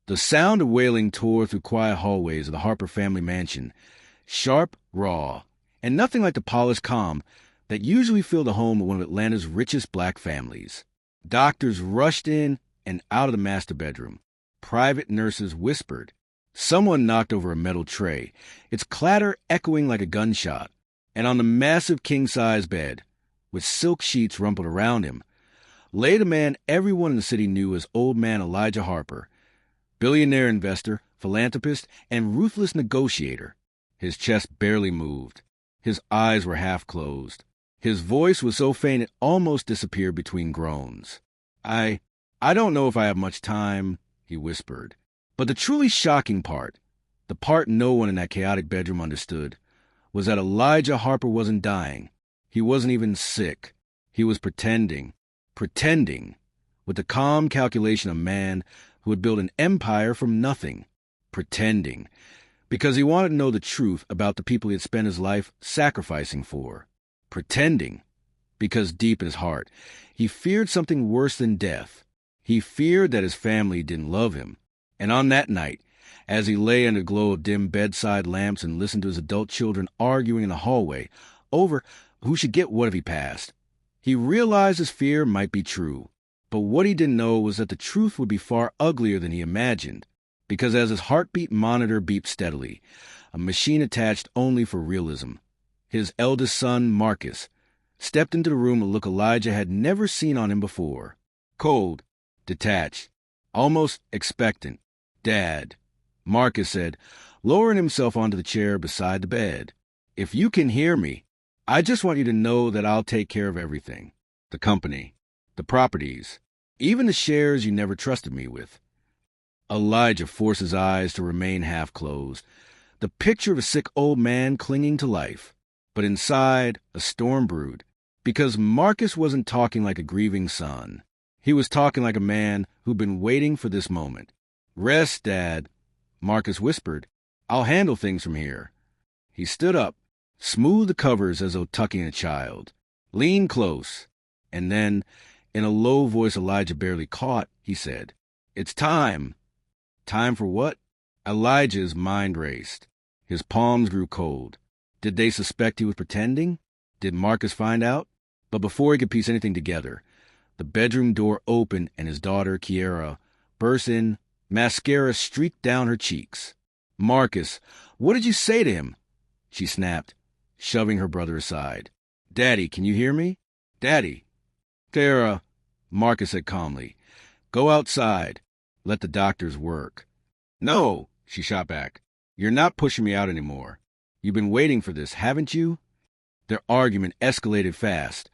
The sound of wailing tore through quiet hallways of the Harper family mansion, sharp, raw, and nothing like the polished calm that usually filled the home of one of Atlanta's richest black families. Doctors rushed in and out of the master bedroom. Private nurses whispered. Someone knocked over a metal tray, its clatter echoing like a gunshot. And on the massive king-size bed, with silk sheets rumpled around him, lay the man everyone in the city knew as Old Man Elijah Harper, billionaire investor, philanthropist, and ruthless negotiator. His chest barely moved. His eyes were half closed. His voice was so faint it almost disappeared between groans. I don't know if I have much time, he whispered. But the truly shocking part, the part no one in that chaotic bedroom understood, was that Elijah Harper wasn't dying. He wasn't even sick. He was pretending, with the calm calculation of a man who had built an empire from nothing. Pretending, because he wanted to know the truth about the people he had spent his life sacrificing for. Pretending, because deep in his heart, he feared something worse than death. He feared that his family didn't love him. And on that night, as he lay under the glow of dim bedside lamps and listened to his adult children arguing in the hallway over who should get what if he passed, he realized his fear might be true. But what he didn't know was that the truth would be far uglier than he imagined, because as his heartbeat monitor beeped steadily, a machine attached only for realism, his eldest son, Marcus, stepped into the room with a look Elijah had never seen on him before. Cold, detached, almost expectant. "Dad," Marcus said, lowering himself onto the chair beside the bed. "If you can hear me, I just want you to know that I'll take care of everything. The company, the properties, even the shares you never trusted me with." Elijah forced his eyes to remain half-closed, the picture of a sick old man clinging to life. But inside, a storm brewed, because Marcus wasn't talking like a grieving son. He was talking like a man who'd been waiting for this moment. "Rest, Dad," Marcus whispered. "I'll handle things from here." He stood up, smoothed the covers as though tucking a child, leaned close, and then, in a low voice Elijah barely caught, he said, "It's time." Time for what? Elijah's mind raced. His palms grew cold. Did they suspect he was pretending? Did Marcus find out? But before he could piece anything together, the bedroom door opened and his daughter, Kiera, burst in, mascara streaked down her cheeks. "Marcus, what did you say to him?" she snapped, shoving her brother aside. "Daddy, can you hear me? Daddy." "Kiera," Marcus said calmly, "go outside. Let the doctors work." "No," she shot back. "You're not pushing me out anymore. You've been waiting for this, haven't you?" Their argument escalated fast,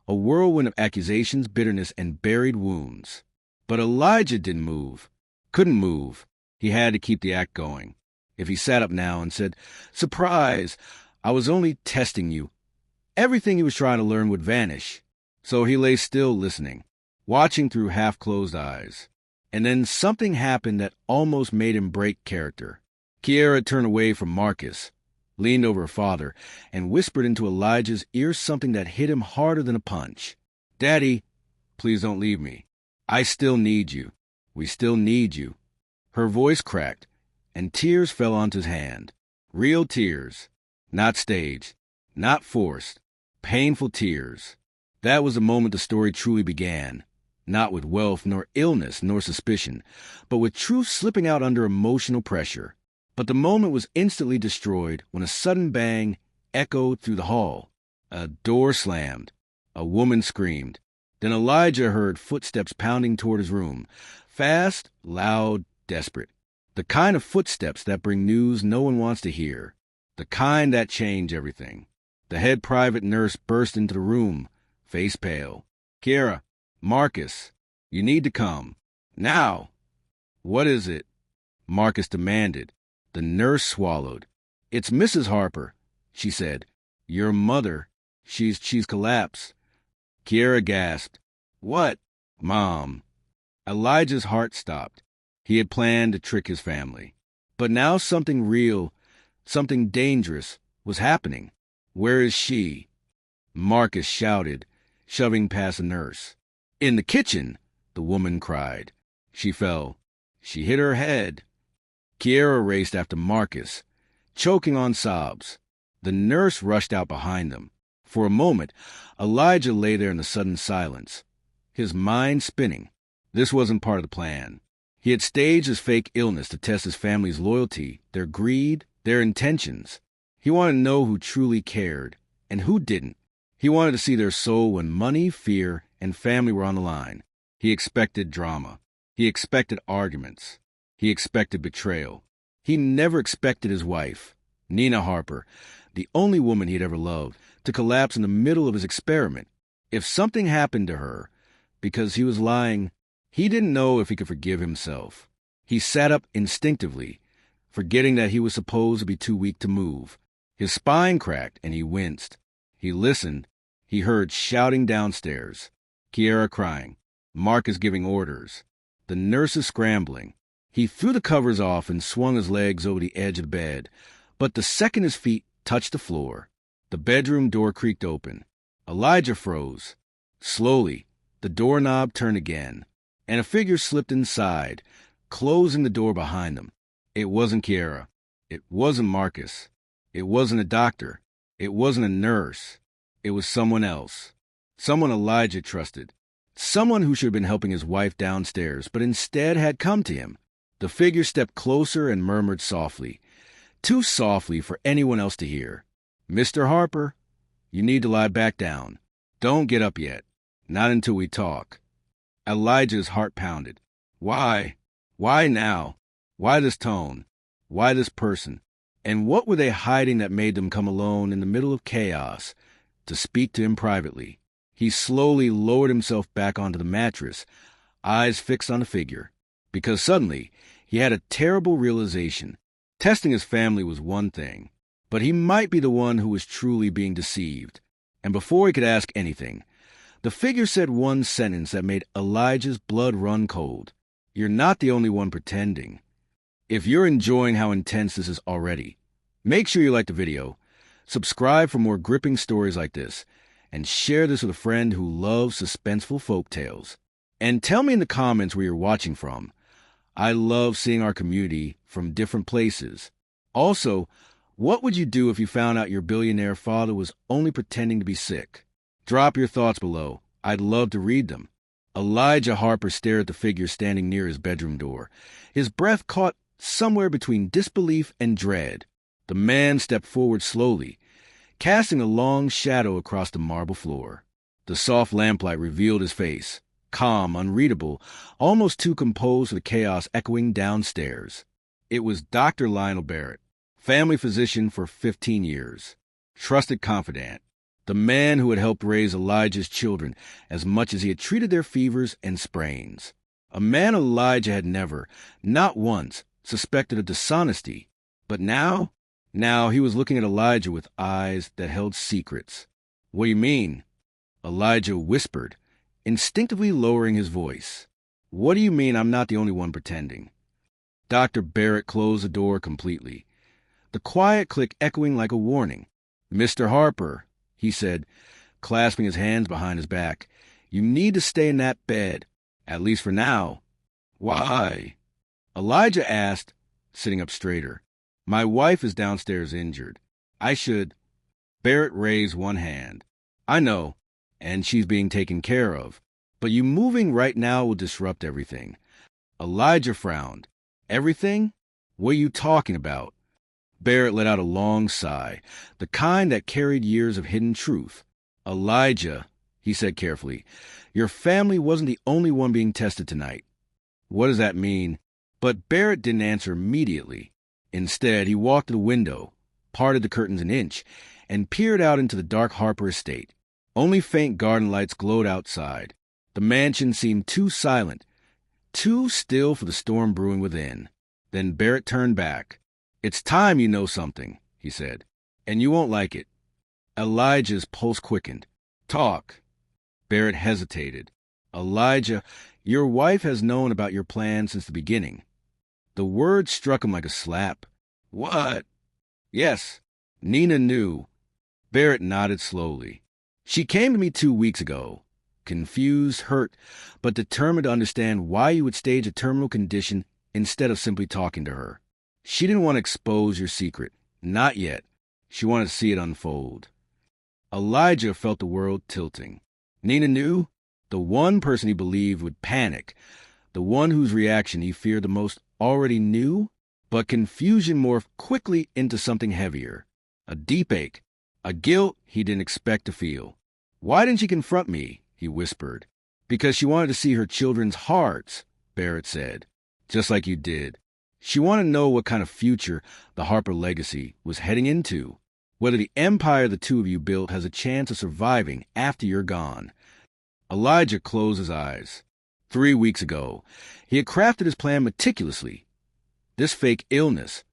a whirlwind of accusations, bitterness, and buried wounds. But Elijah didn't move. Couldn't move. He had to keep the act going. If he sat up now and said, "Surprise, I was only testing you," everything he was trying to learn would vanish. So he lay still listening, watching through half-closed eyes. And then something happened that almost made him break character. Kiera turned away from Marcus, leaned over her father, and whispered into Elijah's ear something that hit him harder than a punch. "Daddy, please don't leave me. I still need you. We still need you." Her voice cracked, and tears fell onto his hand. Real tears. Not staged. Not forced. Painful tears. That was the moment the story truly began. Not with wealth, nor illness, nor suspicion, but with truth slipping out under emotional pressure. But the moment was instantly destroyed when a sudden bang echoed through the hall. A door slammed. A woman screamed. Then Elijah heard footsteps pounding toward his room. Fast, loud, desperate. The kind of footsteps that bring news no one wants to hear. The kind that change everything. The head private nurse burst into the room, face pale. "Kiera, Marcus, you need to come. Now." "What is it?" Marcus demanded. The nurse swallowed. "It's Mrs. Harper," she said. "Your mother. She's collapsed." Kiera gasped. "What?" "Mom." Elijah's heart stopped. He had planned to trick his family. But now something real, something dangerous, was happening. "Where is she?" Marcus shouted, shoving past the nurse. "In the kitchen," the woman cried. She fell. She hit her head. Kiera raced after Marcus, choking on sobs. The nurse rushed out behind them. For a moment, Elijah lay there in the sudden silence, his mind spinning. This wasn't part of the plan. He had staged his fake illness to test his family's loyalty, their greed, their intentions. He wanted to know who truly cared and who didn't. He wanted to see their soul when money, fear, and family were on the line. He expected drama. He expected arguments. He expected betrayal. He never expected his wife, Nina Harper, the only woman he had ever loved, to collapse in the middle of his experiment. If something happened to her, because he was lying, he didn't know if he could forgive himself. He sat up instinctively, forgetting that he was supposed to be too weak to move. His spine cracked, and he winced. He listened. He heard shouting downstairs, Kiera crying, Marcus giving orders, the nurses scrambling. He threw the covers off and swung his legs over the edge of the bed, but the second his feet touched the floor, the bedroom door creaked open. Elijah froze. Slowly, the doorknob turned again, and a figure slipped inside, closing the door behind them. It wasn't Kiera. It wasn't Marcus. It wasn't a doctor. It wasn't a nurse. It was someone else. Someone Elijah trusted. Someone who should have been helping his wife downstairs, but instead had come to him. The figure stepped closer and murmured softly, too softly for anyone else to hear. Mr. Harper, you need to lie back down. Don't get up yet. Not until we talk. Elijah's heart pounded. Why? Why now? Why this tone? Why this person? And what were they hiding that made them come alone in the middle of chaos to speak to him privately? He slowly lowered himself back onto the mattress, eyes fixed on the figure, because suddenly he had a terrible realization. Testing his family was one thing, but he might be the one who was truly being deceived. And before he could ask anything, the figure said one sentence that made Elijah's blood run cold. You're not the only one pretending. If you're enjoying how intense this is already, make sure you like the video, subscribe for more gripping stories like this, and share this with a friend who loves suspenseful folktales. And tell me in the comments where you're watching from. I love seeing our community from different places. Also, what would you do if you found out your billionaire father was only pretending to be sick? Drop your thoughts below. I'd love to read them. Elijah Harper stared at the figure standing near his bedroom door. His breath caught somewhere between disbelief and dread. The man stepped forward slowly, casting a long shadow across the marble floor. The soft lamplight revealed his face, calm, unreadable, almost too composed for the chaos echoing downstairs. It was Dr. Lionel Barrett, family physician for 15 years, trusted confidant, the man who had helped raise Elijah's children as much as he had treated their fevers and sprains. A man Elijah had never, not once, suspected of dishonesty. But now he was looking at Elijah with eyes that held secrets. What do you mean? Elijah whispered, instinctively lowering his voice. What do you mean I'm not the only one pretending? Dr. Barrett closed the door completely, the quiet click echoing like a warning. Mr. Harper, he said, clasping his hands behind his back, you need to stay in that bed, at least for now. Why? Elijah asked, sitting up straighter. My wife is downstairs injured. I should... Barrett raised one hand. I know, and she's being taken care of. But you moving right now will disrupt everything. Elijah frowned. Everything? What are you talking about? Barrett let out a long sigh, the kind that carried years of hidden truth. Elijah, he said carefully, your family wasn't the only one being tested tonight. What does that mean? But Barrett didn't answer immediately. Instead, he walked to the window, parted the curtains an inch, and peered out into the dark Harper estate. Only faint garden lights glowed outside. The mansion seemed too silent, too still for the storm brewing within. Then Barrett turned back. It's time you know something, he said, and you won't like it. Elijah's pulse quickened. Talk. Barrett hesitated. Elijah, your wife has known about your plan since the beginning. The word struck him like a slap. What? Yes, Nina knew. Barrett nodded slowly. She came to me 2 weeks ago, confused, hurt, but determined to understand why you would stage a terminal condition instead of simply talking to her. She didn't want to expose your secret. Not yet. She wanted to see it unfold. Elijah felt the world tilting. Nina knew the one person he believed would panic, the one whose reaction he feared the most already knew, but confusion morphed quickly into something heavier. A deep ache, a guilt he didn't expect to feel. "Why didn't she confront me?" he whispered. "Because she wanted to see her children's hearts," Barrett said. "Just like you did. She wanted to know what kind of future the Harper legacy was heading into, whether the empire the two of you built has a chance of surviving after you're gone." Elijah closed his eyes. 3 weeks ago, he had crafted his plan meticulously. This fake illness,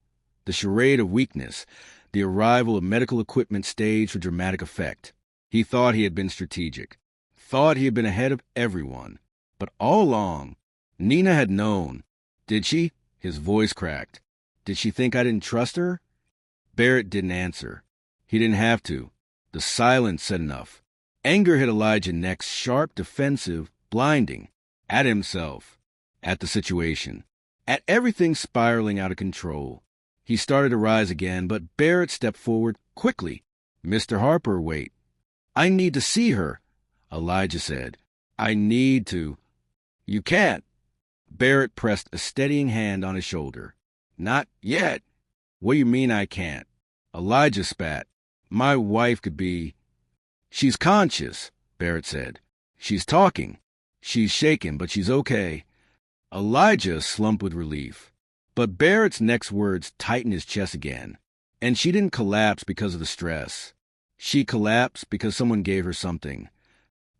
the charade of weakness, the arrival of medical equipment staged for dramatic effect. He thought he had been strategic, thought he had been ahead of everyone. But all along, Nina had known. Did she? His voice cracked. Did she think I didn't trust her? Barrett didn't answer. He didn't have to. The silence said enough. Anger hit Elijah next, sharp, defensive, blinding. At himself. At the situation. At everything spiraling out of control. He started to rise again, but Barrett stepped forward quickly. "Mr. Harper, wait." "I need to see her," Elijah said. "I need to." "You can't." Barrett pressed a steadying hand on his shoulder. "Not yet." "What do you mean I can't?" Elijah spat. "My wife could be—" "She's conscious," Barrett said. "She's talking. She's shaken, but she's okay." Elijah slumped with relief. But Barrett's next words tightened his chest again. And she didn't collapse because of the stress. She collapsed because someone gave her something.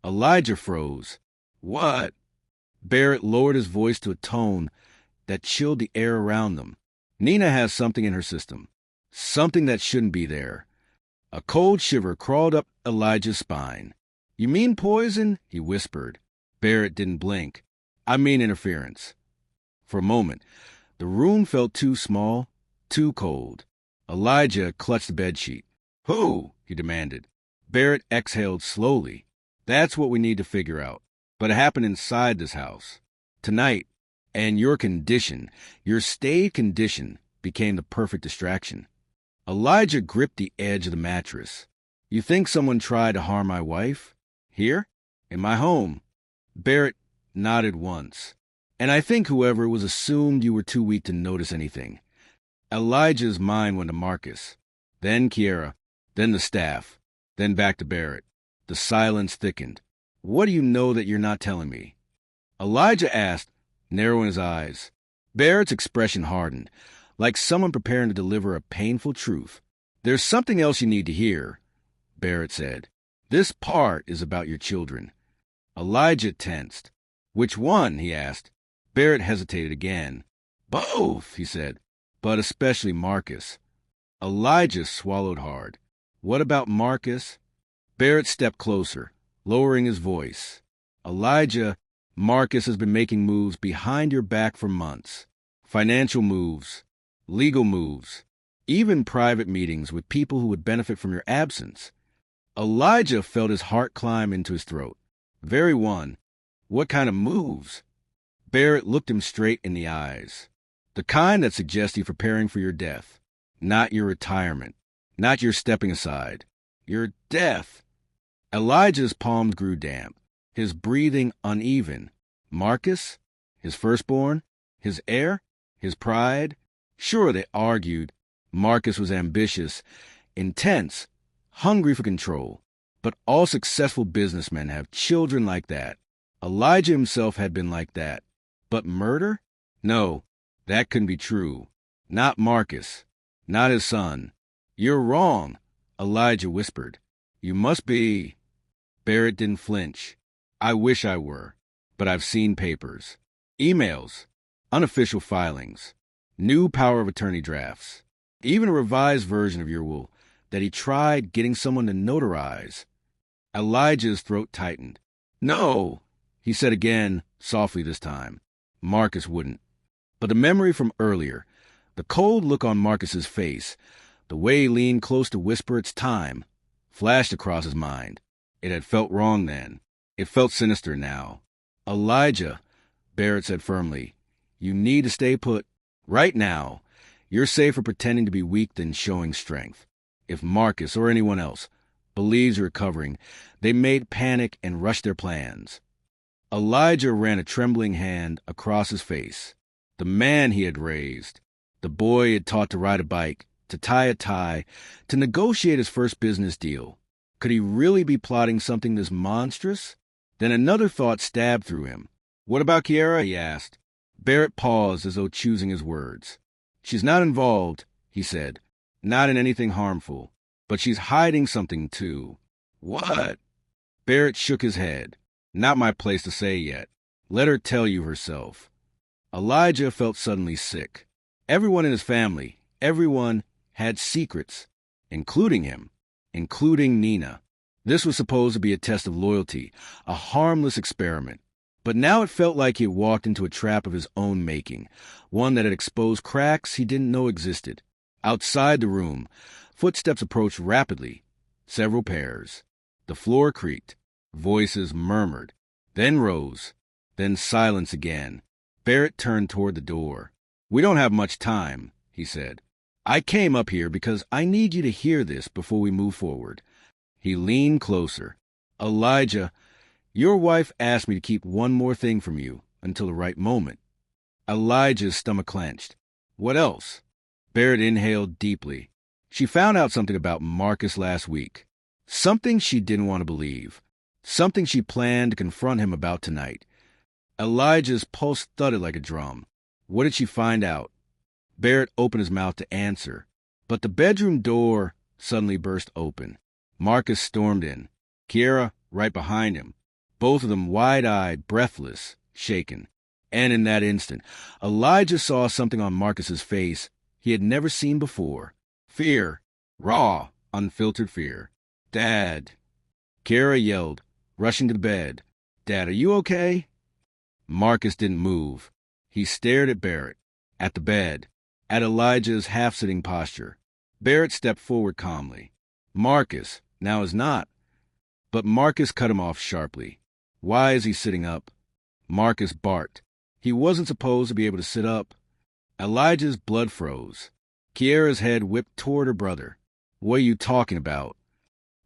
Elijah froze. "What?" Barrett lowered his voice to a tone that chilled the air around them. "Nina has something in her system. Something that shouldn't be there." A cold shiver crawled up Elijah's spine. "You mean poison?" he whispered. Barrett didn't blink. "I mean interference." For a moment, the room felt too small, too cold. Elijah clutched the bedsheet. "Who?" he demanded. Barrett exhaled slowly. "That's what we need to figure out. But it happened inside this house. Tonight. And your condition, your stayed condition, became the perfect distraction." Elijah gripped the edge of the mattress. "You think someone tried to harm my wife? Here? In my home?" Barrett nodded once. "And I think whoever was assumed you were too weak to notice anything." Elijah's mind went to Marcus, then Kiera, then the staff, then back to Barrett. The silence thickened. "What do you know that you're not telling me?" Elijah asked, narrowing his eyes. Barrett's expression hardened, like someone preparing to deliver a painful truth. "There's something else you need to hear," Barrett said. "This part is about your children." Elijah tensed. "Which one?" he asked. Barrett hesitated again. "Both," he said, "but especially Marcus." Elijah swallowed hard. "What about Marcus?" Barrett stepped closer, lowering his voice. "Elijah, Marcus has been making moves behind your back for months. Financial moves, legal moves, even private meetings with people who would benefit from your absence." Elijah felt his heart climb into his throat. "Very one. What kind of moves?" Barrett looked him straight in the eyes. "The kind that suggests he's preparing for your death. Not your retirement. Not your stepping aside. Your death." Elijah's palms grew damp, his breathing uneven. Marcus? His firstborn? His heir? His pride? Sure, they argued. Marcus was ambitious, intense, hungry for control. But all successful businessmen have children like that. Elijah himself had been like that. But murder? No, that couldn't be true. Not Marcus. Not his son. "You're wrong," Elijah whispered. "You must be—" Barrett didn't flinch. "I wish I were. But I've seen papers. Emails. Unofficial filings. New power of attorney drafts. Even a revised version of your will that he tried getting someone to notarize." Elijah's throat tightened. "No," he said again, softly this time. Marcus wouldn't. But the memory from earlier, the cold look on Marcus's face, the way he leaned close to whisper it's time, flashed across his mind. It had felt wrong then. It felt sinister now. "Elijah," Barrett said firmly, You need to stay put. Right now, you're safer pretending to be weak than showing strength. If Marcus or anyone else believes you're recovering, they may panic and rush their plans. Elijah ran a trembling hand across his face. The man he had raised, the boy he had taught to ride a bike, to tie a tie, to negotiate his first business deal. Could he really be plotting something this monstrous? Then another thought stabbed through him. What about Kiara? He asked. Barrett paused as though choosing his words. She's not involved, he said. Not in anything harmful. But she's hiding something, too. What? Barrett shook his head. Not my place to say yet. Let her tell you herself. Elijah felt suddenly sick. Everyone in his family, everyone had secrets, including him, including Nina. This was supposed to be a test of loyalty, a harmless experiment. But now it felt like he had walked into a trap of his own making, one that had exposed cracks he didn't know existed. Outside the room, footsteps approached rapidly, several pairs. The floor creaked, voices murmured, then rose, then silence again. Barrett turned toward the door. We don't have much time, he said. I came up here because I need you to hear this before we move forward. He leaned closer. Elijah, your wife asked me to keep one more thing from you until the right moment. Elijah's stomach clenched. What else? Barrett inhaled deeply. She found out something about Marcus last week. Something she didn't want to believe. Something she planned to confront him about tonight. Elijah's pulse thudded like a drum. What did she find out? Barrett opened his mouth to answer, but the bedroom door suddenly burst open. Marcus stormed in. Kiara right behind him. Both of them wide-eyed, breathless, shaken. And in that instant, Elijah saw something on Marcus's face he had never seen before. Fear. Raw, unfiltered fear. Dad. Kiara yelled, rushing to the bed. Dad, are you okay? Marcus didn't move. He stared at Barrett, at the bed, at Elijah's half-sitting posture. Barrett stepped forward calmly. Marcus, now is not. But Marcus cut him off sharply. Why is he sitting up? Marcus barked. He wasn't supposed to be able to sit up. Elijah's blood froze. Kiara's head whipped toward her brother. What are you talking about?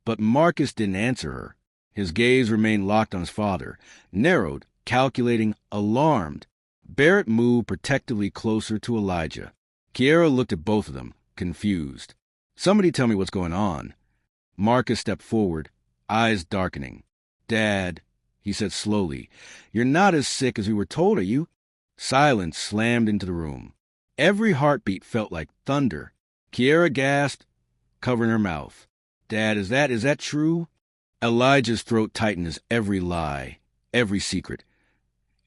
But Marcus didn't answer her. His gaze remained locked on his father, narrowed, calculating, alarmed. Barrett moved protectively closer to Elijah. Kiara looked at both of them, confused. Somebody tell me what's going on. Marcus stepped forward, eyes darkening. Dad, he said slowly, you're not as sick as we were told, are you? Silence slammed into the room. Every heartbeat felt like thunder. Kiara gasped, covering her mouth. Dad, is that true? Elijah's throat tightened as every lie, every secret,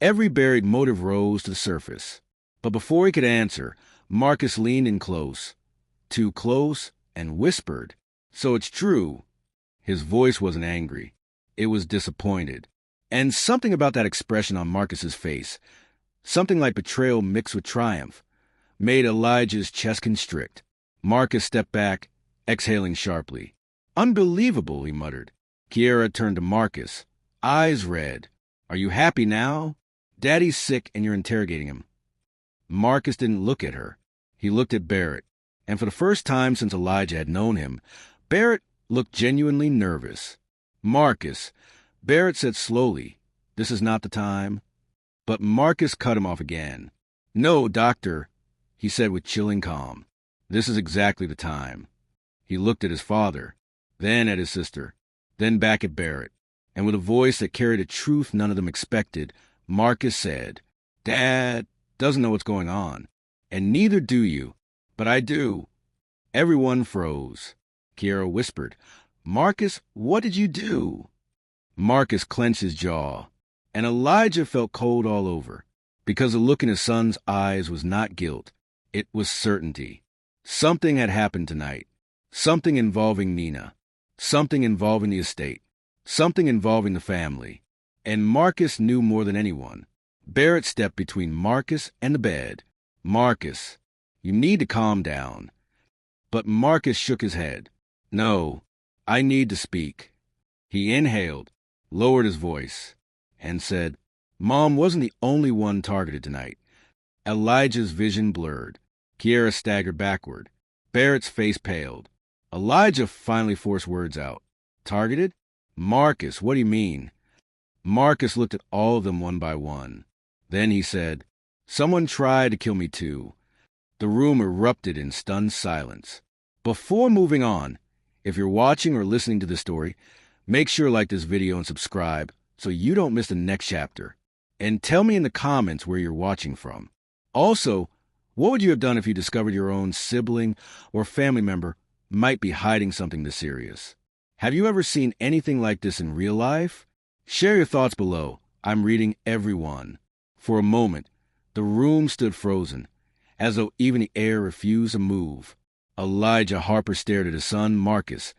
every buried motive rose to the surface. But before he could answer, Marcus leaned in close, too close, and whispered, So it's true. His voice wasn't angry. It was disappointed. And something about that expression on Marcus's face, something like betrayal mixed with triumph, made Elijah's chest constrict. Marcus stepped back, exhaling sharply. Unbelievable, he muttered. Kiara turned to Marcus, eyes red. Are you happy now? Daddy's sick and you're interrogating him. Marcus didn't look at her. He looked at Barrett. And for the first time since Elijah had known him, Barrett looked genuinely nervous. Marcus, Barrett said slowly, this is not the time. But Marcus cut him off again. No, doctor, he said with chilling calm. This is exactly the time. He looked at his father, then at his sister, then back at Barrett, and with a voice that carried a truth none of them expected, Marcus said, Dad doesn't know what's going on, and neither do you, but I do. Everyone froze. Kiara whispered, Marcus, what did you do? Marcus clenched his jaw, and Elijah felt cold all over, because the look in his son's eyes was not guilt, it was certainty. Something had happened tonight, something involving Nina, something involving the estate, something involving the family, and Marcus knew more than anyone. Barrett stepped between Marcus and the bed. Marcus, you need to calm down. But Marcus shook his head. No, I need to speak. He inhaled, lowered his voice, and said, Mom wasn't the only one targeted tonight. Elijah's vision blurred. Kiera staggered backward. Barrett's face paled. Elijah finally forced words out. Targeted? Marcus, what do you mean? Marcus looked at all of them one by one. Then he said, "Someone tried to kill me too." The room erupted in stunned silence. Before moving on, if you're watching or listening to this story, make sure to like this video and subscribe so you don't miss the next chapter. And tell me in the comments where you're watching from. Also, what would you have done if you discovered your own sibling or family member might be hiding something this serious? Have you ever seen anything like this in real life? Share your thoughts below. I'm reading every one. For a moment, the room stood frozen, as though even the air refused to move. Elijah Harper stared at his son, Marcus,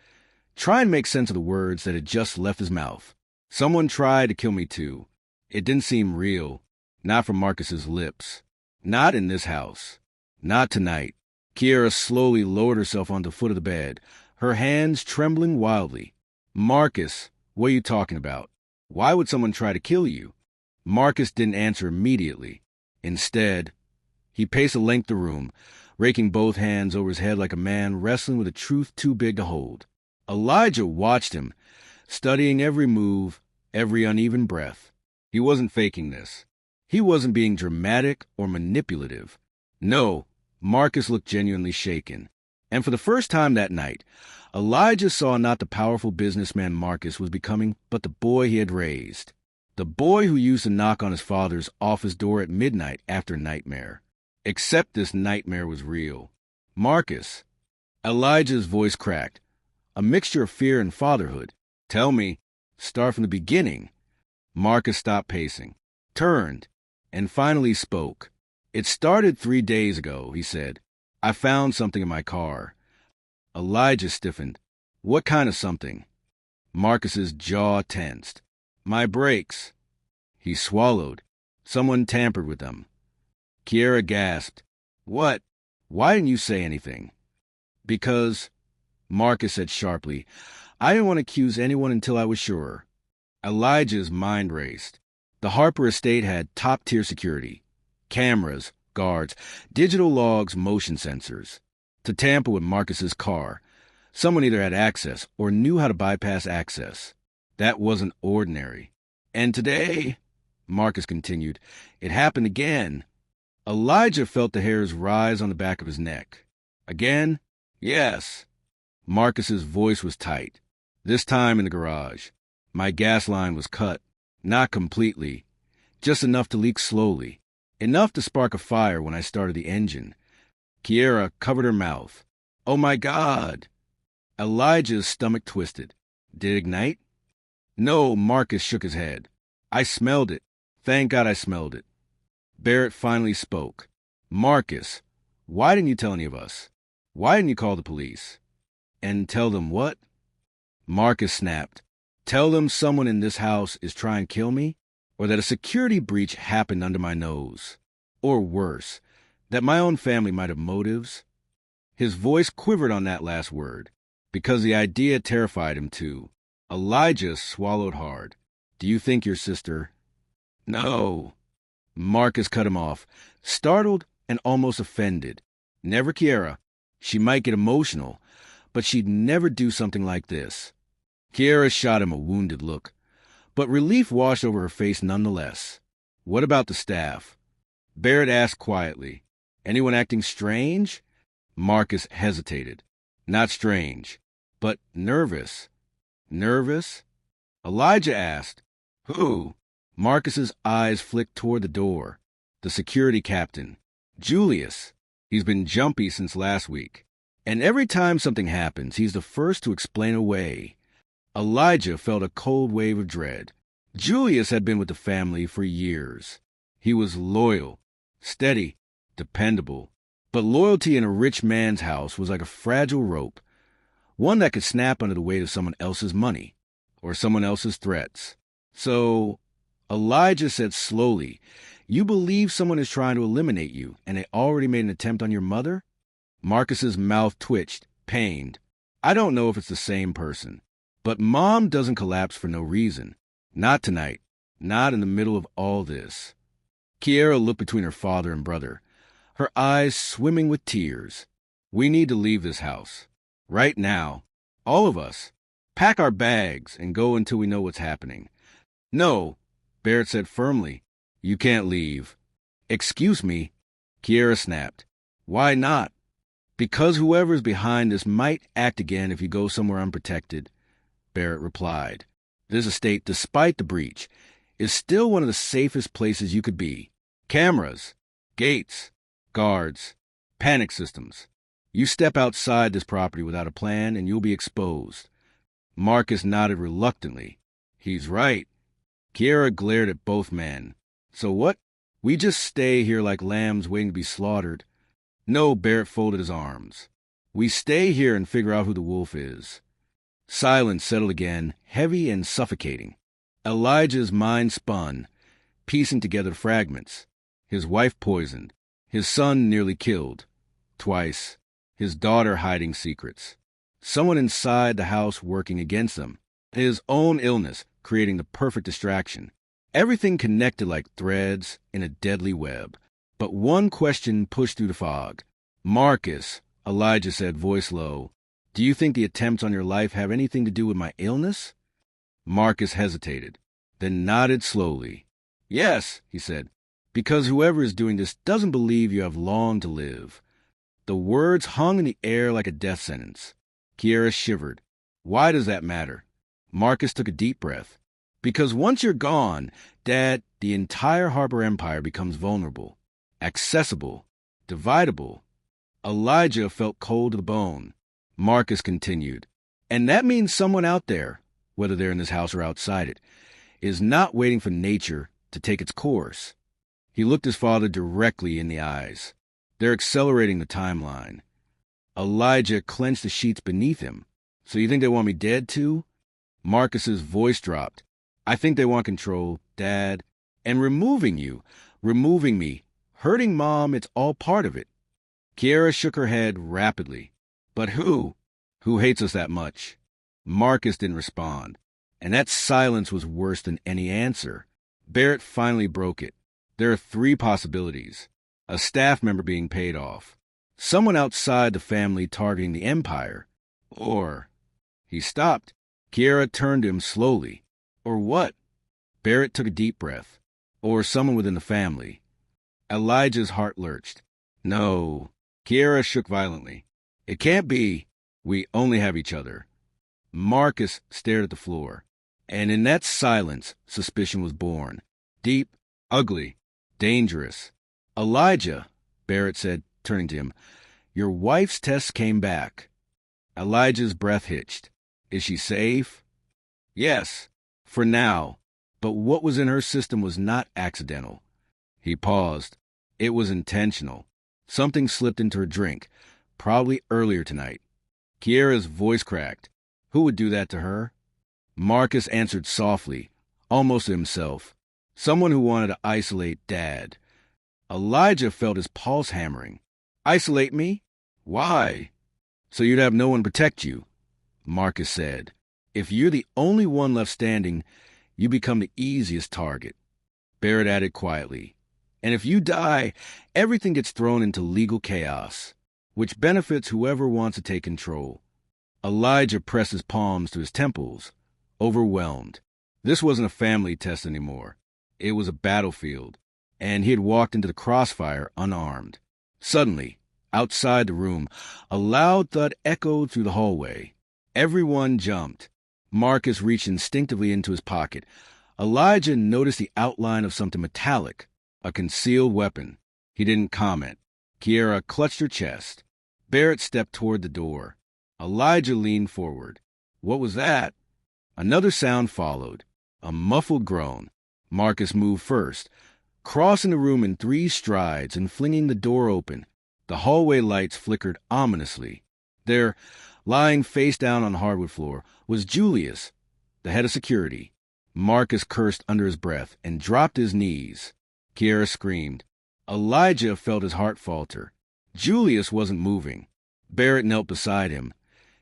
trying to make sense of the words that had just left his mouth. Someone tried to kill me too. It didn't seem real, not from Marcus's lips. Not in this house. Not tonight. Kiera slowly lowered herself onto the foot of the bed, her hands trembling wildly. Marcus, what are you talking about? Why would someone try to kill you? Marcus didn't answer immediately. Instead, he paced the length of the room, raking both hands over his head like a man wrestling with a truth too big to hold. Elijah watched him, studying every move, every uneven breath. He wasn't faking this. He wasn't being dramatic or manipulative. No, Marcus looked genuinely shaken. And for the first time that night, Elijah saw not the powerful businessman Marcus was becoming, but the boy he had raised. The boy who used to knock on his father's office door at midnight after a nightmare. Except this nightmare was real. Marcus. Elijah's voice cracked. A mixture of fear and fatherhood. Tell me. Start from the beginning. Marcus stopped pacing, turned, and finally spoke. It started 3 days ago, he said. I found something in my car. Elijah stiffened. What kind of something? Marcus's jaw tensed. My brakes. He swallowed. Someone tampered with them. Kiera gasped. What? Why didn't you say anything? Because, Marcus said sharply, I didn't want to accuse anyone until I was sure. Elijah's mind raced. The Harper estate had top-tier security. Cameras, guards, digital logs, motion sensors. To tamper with Marcus's car, someone either had access or knew how to bypass access. That wasn't ordinary. And today, Marcus continued, it happened again. Elijah felt the hairs rise on the back of his neck. Again? Yes. Marcus's voice was tight. This time in the garage. My gas line was cut. Not completely. Just enough to leak slowly. Enough to spark a fire when I started the engine. Kiera covered her mouth. Oh my God! Elijah's stomach twisted. Did it ignite? No, Marcus shook his head. I smelled it. Thank God I smelled it. Barrett finally spoke. Marcus, why didn't you tell any of us? Why didn't you call the police? And tell them what? Marcus snapped. Tell them someone in this house is trying to kill me? Or that a security breach happened under my nose? Or worse, that my own family might have motives? His voice quivered on that last word, because the idea terrified him too. Elijah swallowed hard. Do you think your sister? No. Marcus cut him off, startled and almost offended. Never Kiera. She might get emotional, but she'd never do something like this. Kiera shot him a wounded look, but relief washed over her face nonetheless. What about the staff? Barrett asked quietly. Anyone acting strange? Marcus hesitated. Not strange, but nervous. Nervous? Elijah asked. Who? Marcus's eyes flicked toward the door. The security captain. Julius. He's been jumpy since last week. And every time something happens, he's the first to explain away. Elijah felt a cold wave of dread. Julius had been with the family for years. He was loyal, steady, dependable. But loyalty in a rich man's house was like a fragile rope, one that could snap under the weight of someone else's money or someone else's threats. So Elijah said slowly, you believe someone is trying to eliminate you, and they already made an attempt on your mother? Marcus's mouth twitched, pained. I don't know if it's the same person, but Mom doesn't collapse for no reason. Not tonight. Not in the middle of all this. Kiera looked between her father and brother, her eyes swimming with tears. We need to leave this house. Right now. All of us. Pack our bags and go until we know what's happening. No, Barrett said firmly. You can't leave. Excuse me, Kiera snapped. Why not? Because whoever's behind this might act again if you go somewhere unprotected, Barrett replied. This estate, despite the breach, is still one of the safest places you could be. Cameras, gates, guards, panic systems. You step outside this property without a plan and you'll be exposed. Marcus nodded reluctantly. He's right. Kiera glared at both men. So what? We just stay here like lambs waiting to be slaughtered? No, Barrett folded his arms. We stay here and figure out who the wolf is. Silence settled again, heavy and suffocating. Elijah's mind spun, piecing together the fragments. His wife poisoned. His son nearly killed. Twice. His daughter hiding secrets. Someone inside the house working against them. His own illness creating the perfect distraction. Everything connected like threads in a deadly web. But one question pushed through the fog. Marcus, Elijah said, voice low, do you think the attempts on your life have anything to do with my illness? Marcus hesitated, then nodded slowly. Yes, he said, because whoever is doing this doesn't believe you have long to live. The words hung in the air like a death sentence. Kiera shivered. Why does that matter? Marcus took a deep breath. Because once you're gone, Dad, the entire Harper Empire becomes vulnerable. Accessible, dividable. Elijah felt cold to the bone. Marcus continued, and that means someone out there, whether they're in this house or outside it, is not waiting for nature to take its course. He looked his father directly in the eyes. They're accelerating the timeline. Elijah clenched the sheets beneath him. So you think they want me dead too? Marcus's voice dropped. I think they want control, Dad, and removing me. Hurting Mom, it's all part of it. Kiera shook her head rapidly. But who? Who hates us that much? Marcus didn't respond, and that silence was worse than any answer. Barrett finally broke it. There are 3 possibilities. A staff member being paid off. Someone outside the family targeting the Empire. Or... He stopped. Kiera turned to him slowly. Or what? Barrett took a deep breath. Or someone within the family. Elijah's heart lurched. No. Kiera shook violently. It can't be. We only have each other. Marcus stared at the floor. And in that silence, suspicion was born. Deep, ugly, dangerous. Elijah, Barrett said, turning to him, your wife's test came back. Elijah's breath hitched. Is she safe? Yes, for now. But what was in her system was not accidental. He paused. It was intentional. Something slipped into her drink, probably earlier tonight. Kiera's voice cracked. Who would do that to her? Marcus answered softly, almost to himself. Someone who wanted to isolate Dad. Elijah felt his pulse hammering. Isolate me? Why? So you'd have no one protect you, Marcus said. If you're the only one left standing, you become the easiest target. Barrett added quietly. And if you die, everything gets thrown into legal chaos, which benefits whoever wants to take control. Elijah pressed his palms to his temples, overwhelmed. This wasn't a family test anymore. It was a battlefield, and he had walked into the crossfire unarmed. Suddenly, outside the room, a loud thud echoed through the hallway. Everyone jumped. Marcus reached instinctively into his pocket. Elijah noticed the outline of something metallic. A concealed weapon. He didn't comment. Kiera clutched her chest. Barrett stepped toward the door. Elijah leaned forward. What was that? Another sound followed. A muffled groan. Marcus moved first, crossing the room in 3 strides and flinging the door open. The hallway lights flickered ominously. There, lying face down on the hardwood floor, was Julius, the head of security. Marcus cursed under his breath and dropped his knees. Kiera screamed. Elijah felt his heart falter. Julius wasn't moving. Barrett knelt beside him,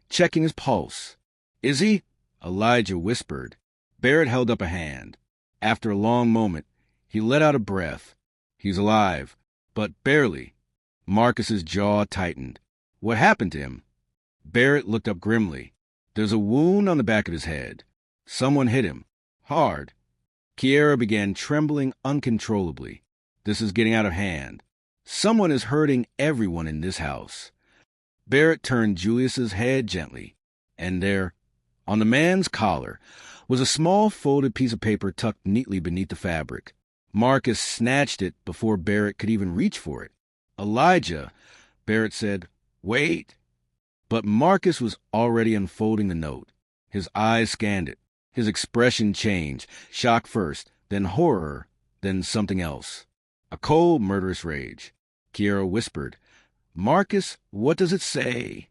checking his pulse. Is he? Elijah whispered. Barrett held up a hand. After a long moment, he let out a breath. He's alive, but barely. Marcus's jaw tightened. What happened to him? Barrett looked up grimly. There's a wound on the back of his head. Someone hit him. Hard. Kiera began trembling uncontrollably. This is getting out of hand. Someone is hurting everyone in this house. Barrett turned Julius's head gently, and there, on the man's collar, was a small folded piece of paper tucked neatly beneath the fabric. Marcus snatched it before Barrett could even reach for it. Elijah, Barrett said, wait. But Marcus was already unfolding the note. His eyes scanned it. His expression changed, shock first, then horror, then something else. A cold, murderous rage. Kiera whispered, Marcus, what does it say?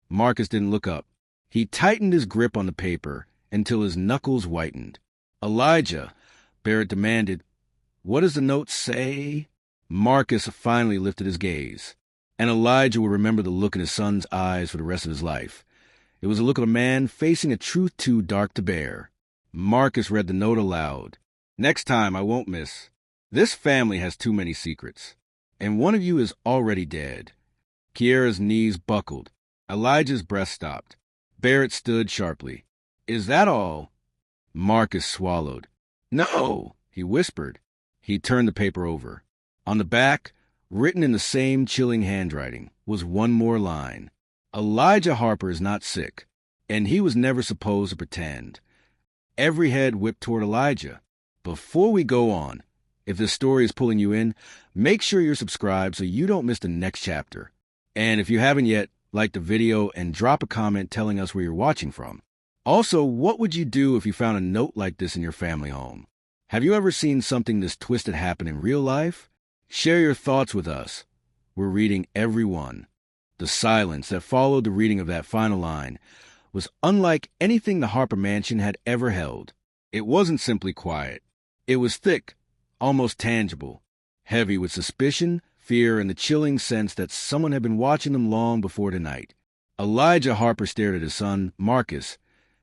Marcus didn't look up. He tightened his grip on the paper until his knuckles whitened. Elijah, Barrett demanded, what does the note say? Marcus finally lifted his gaze, and Elijah would remember the look in his son's eyes for the rest of his life. It was the look of a man facing a truth too dark to bear. Marcus read the note aloud. Next time I won't miss. This family has too many secrets, and one of you is already dead. Kiera's knees buckled. Elijah's breath stopped. Barrett stood sharply. Is that all? Marcus swallowed. No, he whispered. He turned the paper over. On the back, written in the same chilling handwriting, was one more line. Elijah Harper is not sick, and he was never supposed to pretend. Every head whipped toward Elijah. Before we go on, if this story is pulling you in, make sure you're subscribed so you don't miss the next chapter. And if you haven't yet, like the video and drop a comment telling us where you're watching from. Also, what would you do if you found a note like this in your family home? Have you ever seen something this twisted happen in real life? Share your thoughts with us. We're reading every one. The silence that followed the reading of that final line was unlike anything the Harper mansion had ever held. It wasn't simply quiet. It was thick, almost tangible, heavy with suspicion, fear, and the chilling sense that someone had been watching them long before tonight. Elijah Harper stared at his son, Marcus,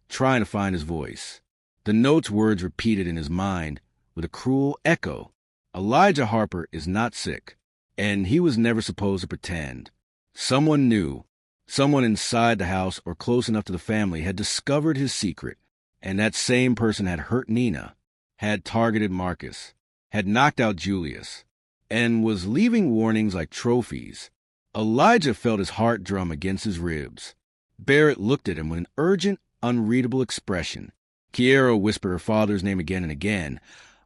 trying to find his voice. The note's words repeated in his mind with a cruel echo. Elijah Harper is not sick, and he was never supposed to pretend. Someone knew. Someone inside the house or close enough to the family had discovered his secret, and that same person had hurt Nina, had targeted Marcus, had knocked out Julius, and was leaving warnings like trophies. Elijah felt his heart drum against his ribs. Barrett looked at him with an urgent, unreadable expression. Kiera whispered her father's name again and again,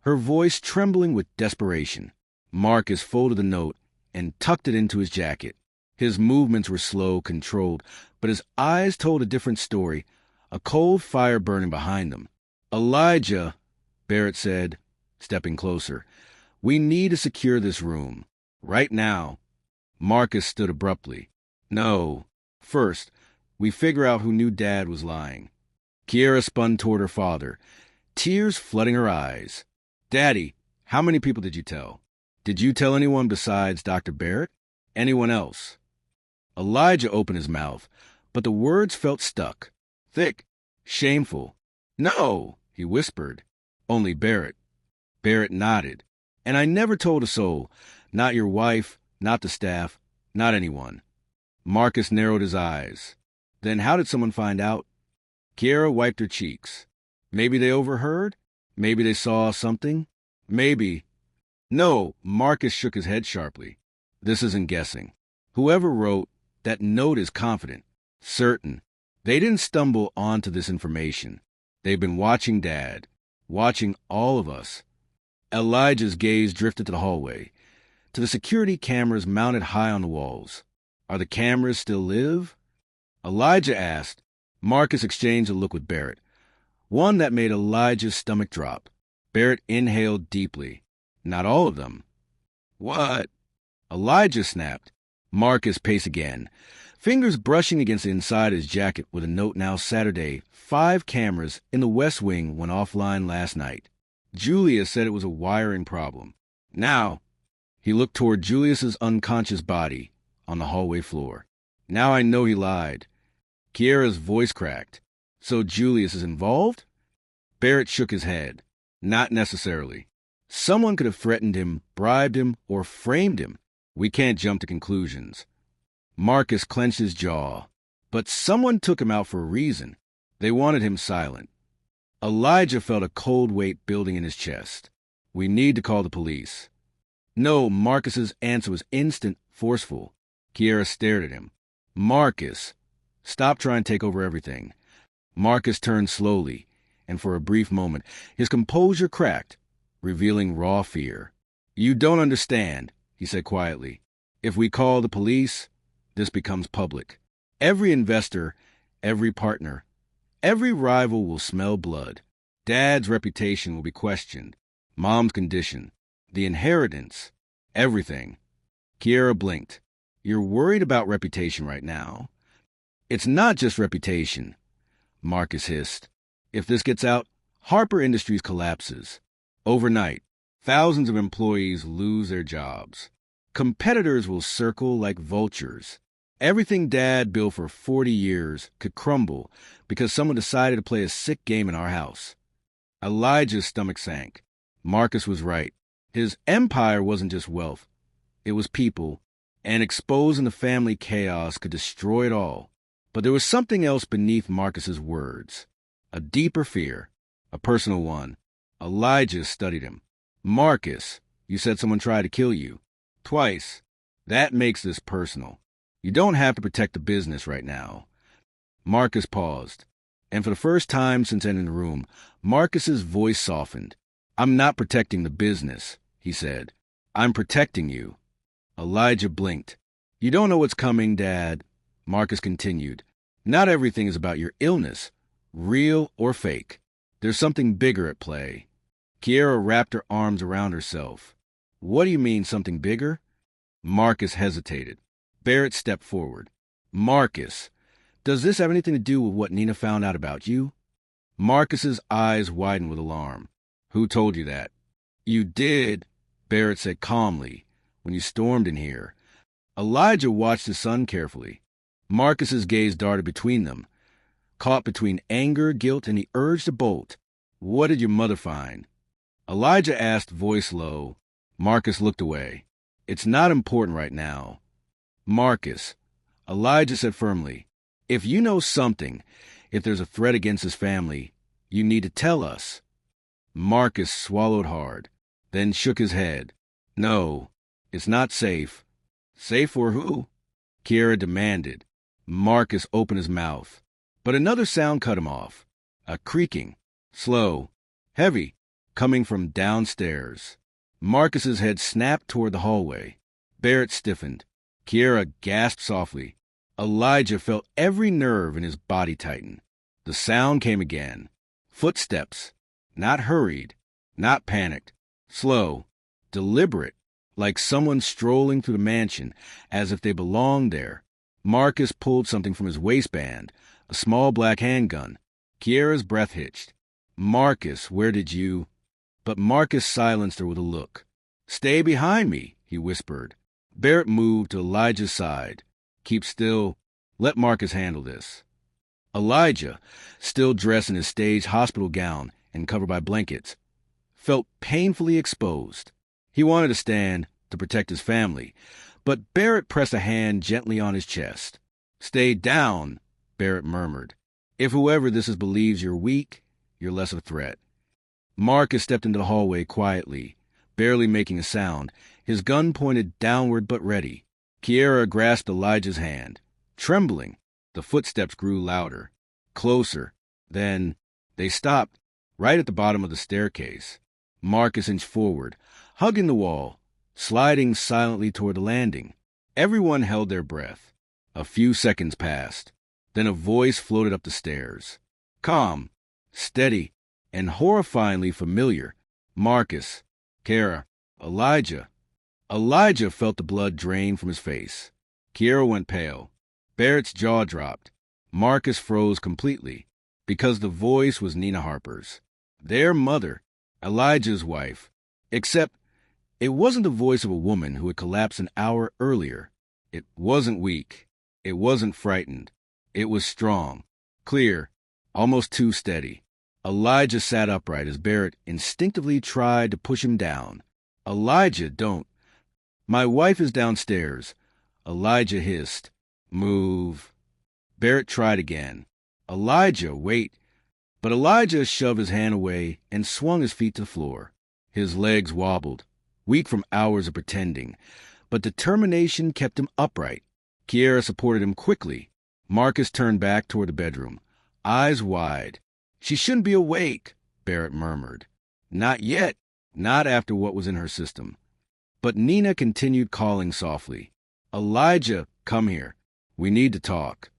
her voice trembling with desperation. Marcus folded the note and tucked it into his jacket. His movements were slow, controlled, but his eyes told a different story, a cold fire burning behind them. Elijah, Barrett said, stepping closer, we need to secure this room. Right now. Marcus stood abruptly. No. First, we figure out who knew Dad was lying. Kiera spun toward her father, tears flooding her eyes. Daddy, how many people did you tell? Did you tell anyone besides Dr. Barrett? Anyone else? Elijah opened his mouth, but the words felt stuck, thick, shameful. No, he whispered. Only Barrett. Barrett nodded. And I never told a soul, not your wife, not the staff, not anyone. Marcus narrowed his eyes. Then how did someone find out? Kiera wiped her cheeks. Maybe they overheard? Maybe they saw something? Maybe. No, Marcus shook his head sharply. This isn't guessing. Whoever wrote that note is confident, certain. They didn't stumble onto this information. They've been watching Dad, watching all of us. Elijah's gaze drifted to the hallway, to the security cameras mounted high on the walls. Are the cameras still live? Elijah asked. Marcus exchanged a look with Barrett, one that made Elijah's stomach drop. Barrett inhaled deeply. Not all of them. What? Elijah snapped. Marcus paced again, fingers brushing against the inside of his jacket with a note now Saturday. 5 cameras in the West Wing went offline last night. Julius said it was a wiring problem. Now, he looked toward Julius's unconscious body on the hallway floor. Now I know he lied. Kiera's voice cracked. So Julius is involved? Barrett shook his head. Not necessarily. Someone could have threatened him, bribed him, or framed him. We can't jump to conclusions. Marcus clenched his jaw. But someone took him out for a reason. They wanted him silent. Elijah felt a cold weight building in his chest. We need to call the police. No, Marcus's answer was instant, forceful. Kiera stared at him. Marcus, stop trying to take over everything. Marcus turned slowly, and for a brief moment, his composure cracked, revealing raw fear. You don't understand, he said quietly. If we call the police, this becomes public. Every investor, every partner, every rival will smell blood. Dad's reputation will be questioned. Mom's condition, the inheritance, everything. Kiera blinked. You're worried about reputation right now. It's not just reputation, Marcus hissed. If this gets out, Harper Industries collapses. Overnight, thousands of employees lose their jobs. Competitors will circle like vultures. Everything Dad built for 40 years could crumble because someone decided to play a sick game in our house. Elijah's stomach sank. Marcus was right. His empire wasn't just wealth. It was people, and exposing the family chaos could destroy it all. But there was something else beneath Marcus's words. A deeper fear, a personal one. Elijah studied him. Marcus, you said someone tried to kill you. Twice. That makes this personal. You don't have to protect the business right now. Marcus paused, and for the first time since entering the room, Marcus's voice softened. I'm not protecting the business, he said. I'm protecting you. Elijah blinked. You don't know what's coming, Dad, Marcus continued. Not everything is about your illness, real or fake. There's something bigger at play. Kiera wrapped her arms around herself. What do you mean, something bigger? Marcus hesitated. Barrett stepped forward. Marcus, does this have anything to do with what Nina found out about you? Marcus's eyes widened with alarm. Who told you that? You did, Barrett said calmly, when you stormed in here. Elijah watched his son carefully. Marcus's gaze darted between them, caught between anger, guilt, and the urge to bolt. What did your mother find? Elijah asked, voice low. Marcus looked away. It's not important right now. Marcus, Elijah said firmly, if you know something, if there's a threat against his family, you need to tell us. Marcus swallowed hard, then shook his head. No, it's not safe. Safe for who? Kiera demanded. Marcus opened his mouth, but another sound cut him off. A creaking, slow, heavy, coming from downstairs. Marcus's head snapped toward the hallway. Barrett stiffened. Kiera gasped softly. Elijah felt every nerve in his body tighten. The sound came again. Footsteps. Not hurried, not panicked. Slow, deliberate, like someone strolling through the mansion as if they belonged there. Marcus pulled something from his waistband, a small black handgun. Kiera's breath hitched. Marcus, where did you... But Marcus silenced her with a look. Stay behind me, he whispered. Barrett moved to Elijah's side. Keep still. Let Marcus handle this. Elijah, still dressed in his stage hospital gown and covered by blankets, felt painfully exposed. He wanted to stand to protect his family, but Barrett pressed a hand gently on his chest. Stay down, Barrett murmured. If whoever this is believes you're weak, you're less of a threat. Marcus stepped into the hallway quietly, barely making a sound, his gun pointed downward but ready. Kiera grasped Elijah's hand. Trembling, the footsteps grew louder, closer. Then they stopped, right at the bottom of the staircase. Marcus inched forward, hugging the wall, sliding silently toward the landing. Everyone held their breath. A few seconds passed. Then a voice floated up the stairs. Calm, steady, and horrifyingly familiar. Marcus, Kiera, Elijah. Elijah felt the blood drain from his face. Kiera went pale. Barrett's jaw dropped. Marcus froze completely, because the voice was Nina Harper's. Their mother, Elijah's wife. Except it wasn't the voice of a woman who had collapsed an hour earlier. It wasn't weak. It wasn't frightened. It was strong, clear, almost too steady. Elijah sat upright as Barrett instinctively tried to push him down. Elijah, don't. My wife is downstairs. Elijah hissed. Move. Barrett tried again. Elijah, wait. But Elijah shoved his hand away and swung his feet to the floor. His legs wobbled, weak from hours of pretending, but determination kept him upright. Kiera supported him quickly. Marcus turned back toward the bedroom, eyes wide. She shouldn't be awake, Barrett murmured. Not yet, not after what was in her system. But Nina continued calling softly. Elijah, come here. We need to talk.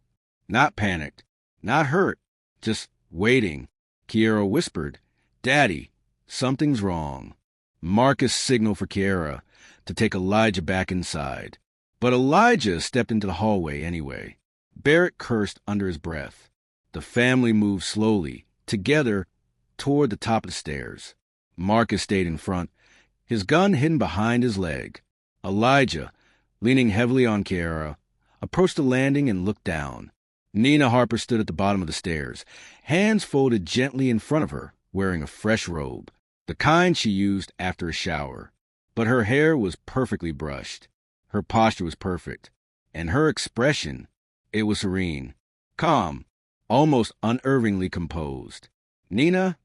Not panicked, not hurt, just waiting. Kiera whispered, Daddy, something's wrong. Marcus signaled for Kiera to take Elijah back inside. But Elijah stepped into the hallway anyway. Barrett cursed under his breath. The family moved slowly, together, toward the top of the stairs. Marcus stayed in front, his gun hidden behind his leg. Elijah, leaning heavily on Kiera, approached the landing and looked down. Nina Harper stood at the bottom of the stairs, hands folded gently in front of her, wearing a fresh robe, the kind she used after a shower. But her hair was perfectly brushed. Her posture was perfect. And her expression, it was serene, calm, almost unnervingly composed. Nina?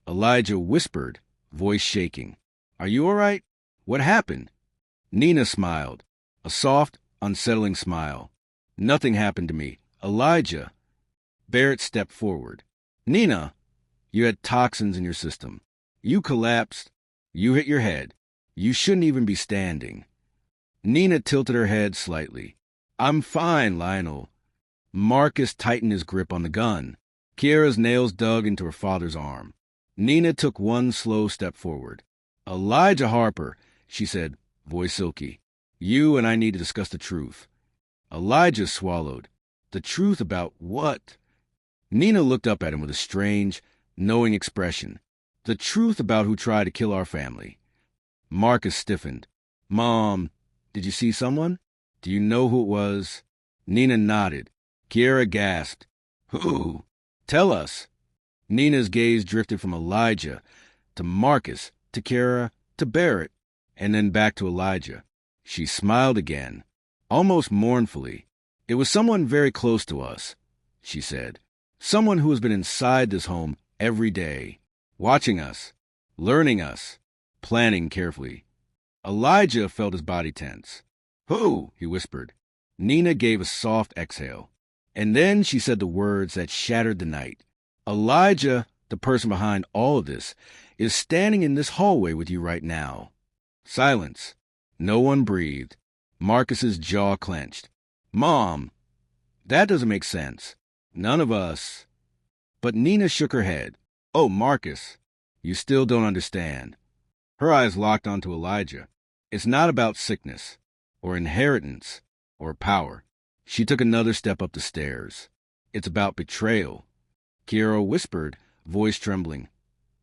Elijah whispered, voice shaking. Are you all right? What happened? Nina smiled, a soft, unsettling smile. Nothing happened to me. Elijah. Barrett stepped forward. Nina, you had toxins in your system. You collapsed. You hit your head. You shouldn't even be standing. Nina tilted her head slightly. I'm fine, Lionel. Marcus tightened his grip on the gun. Kiera's nails dug into her father's arm. Nina took one slow step forward. Elijah Harper, she said, voice silky. You and I need to discuss the truth. Elijah swallowed. The truth about what? Nina looked up at him with a strange, knowing expression. The truth about who tried to kill our family. Marcus stiffened. Mom, did you see someone? Do you know who it was? Nina nodded. Kiera gasped. Who? Tell us. Nina's gaze drifted from Elijah to Marcus to Kiera to Barrett, and then back to Elijah. She smiled again, almost mournfully. It was someone very close to us, she said. Someone who has been inside this home every day, watching us, learning us, planning carefully. Elijah felt his body tense. Who? He whispered. Nina gave a soft exhale. And then she said the words that shattered the night. Elijah, the person behind all of this, is standing in this hallway with you right now. Silence. No one breathed. Marcus's jaw clenched. Mom, that doesn't make sense. None of us. But Nina shook her head. Oh, Marcus, you still don't understand. Her eyes locked onto Elijah. It's not about sickness, or inheritance, or power. She took another step up the stairs. It's about betrayal. Kiera whispered, voice trembling.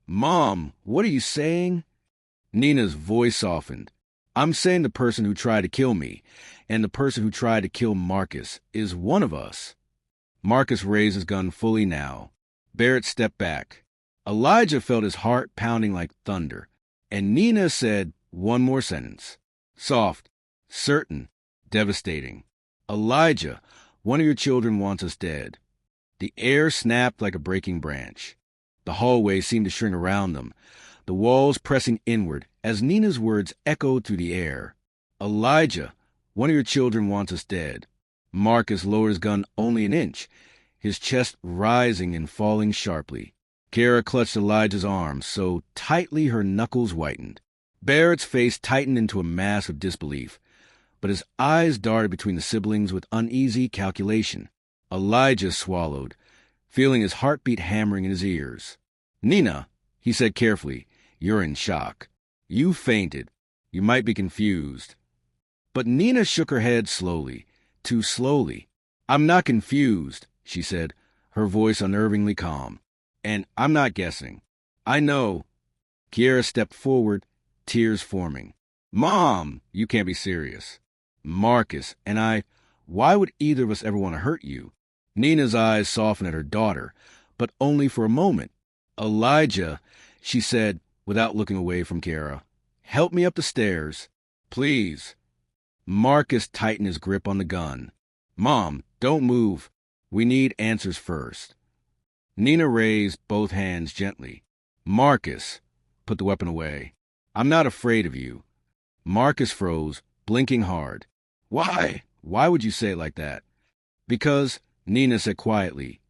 Mom, what are you saying? Nina's voice softened. I'm saying the person who tried to kill me and the person who tried to kill Marcus is one of us. Marcus raised his gun fully now. Barrett stepped back. Elijah felt his heart pounding like thunder, and Nina said one more sentence. Soft, certain, devastating. Elijah, one of your children wants us dead. The air snapped like a breaking branch. The hallway seemed to shrink around them, the walls pressing inward as Nina's words echoed through the air. Elijah, one of your children wants us dead. Marcus lowered his gun only an inch, his chest rising and falling sharply. Kiera clutched Elijah's arm so tightly her knuckles whitened. Barrett's face tightened into a mask of disbelief, but his eyes darted between the siblings with uneasy calculation. Elijah swallowed, feeling his heartbeat hammering in his ears. Nina, he said carefully, you're in shock. You fainted. You might be confused. But Nina shook her head slowly, too slowly. I'm not confused, she said, her voice unnervingly calm. And I'm not guessing. I know. Kiera stepped forward, tears forming. Mom, you can't be serious. Marcus and I, why would either of us ever want to hurt you? Nina's eyes softened at her daughter, but only for a moment. Elijah, she said without looking away from Kiara. Help me up the stairs. Please. Marcus tightened his grip on the gun. Mom, don't move. We need answers first. Nina raised both hands gently. Marcus, put the weapon away. I'm not afraid of you. Marcus froze, blinking hard. Why? Why would you say it like that? Because, Nina said quietly,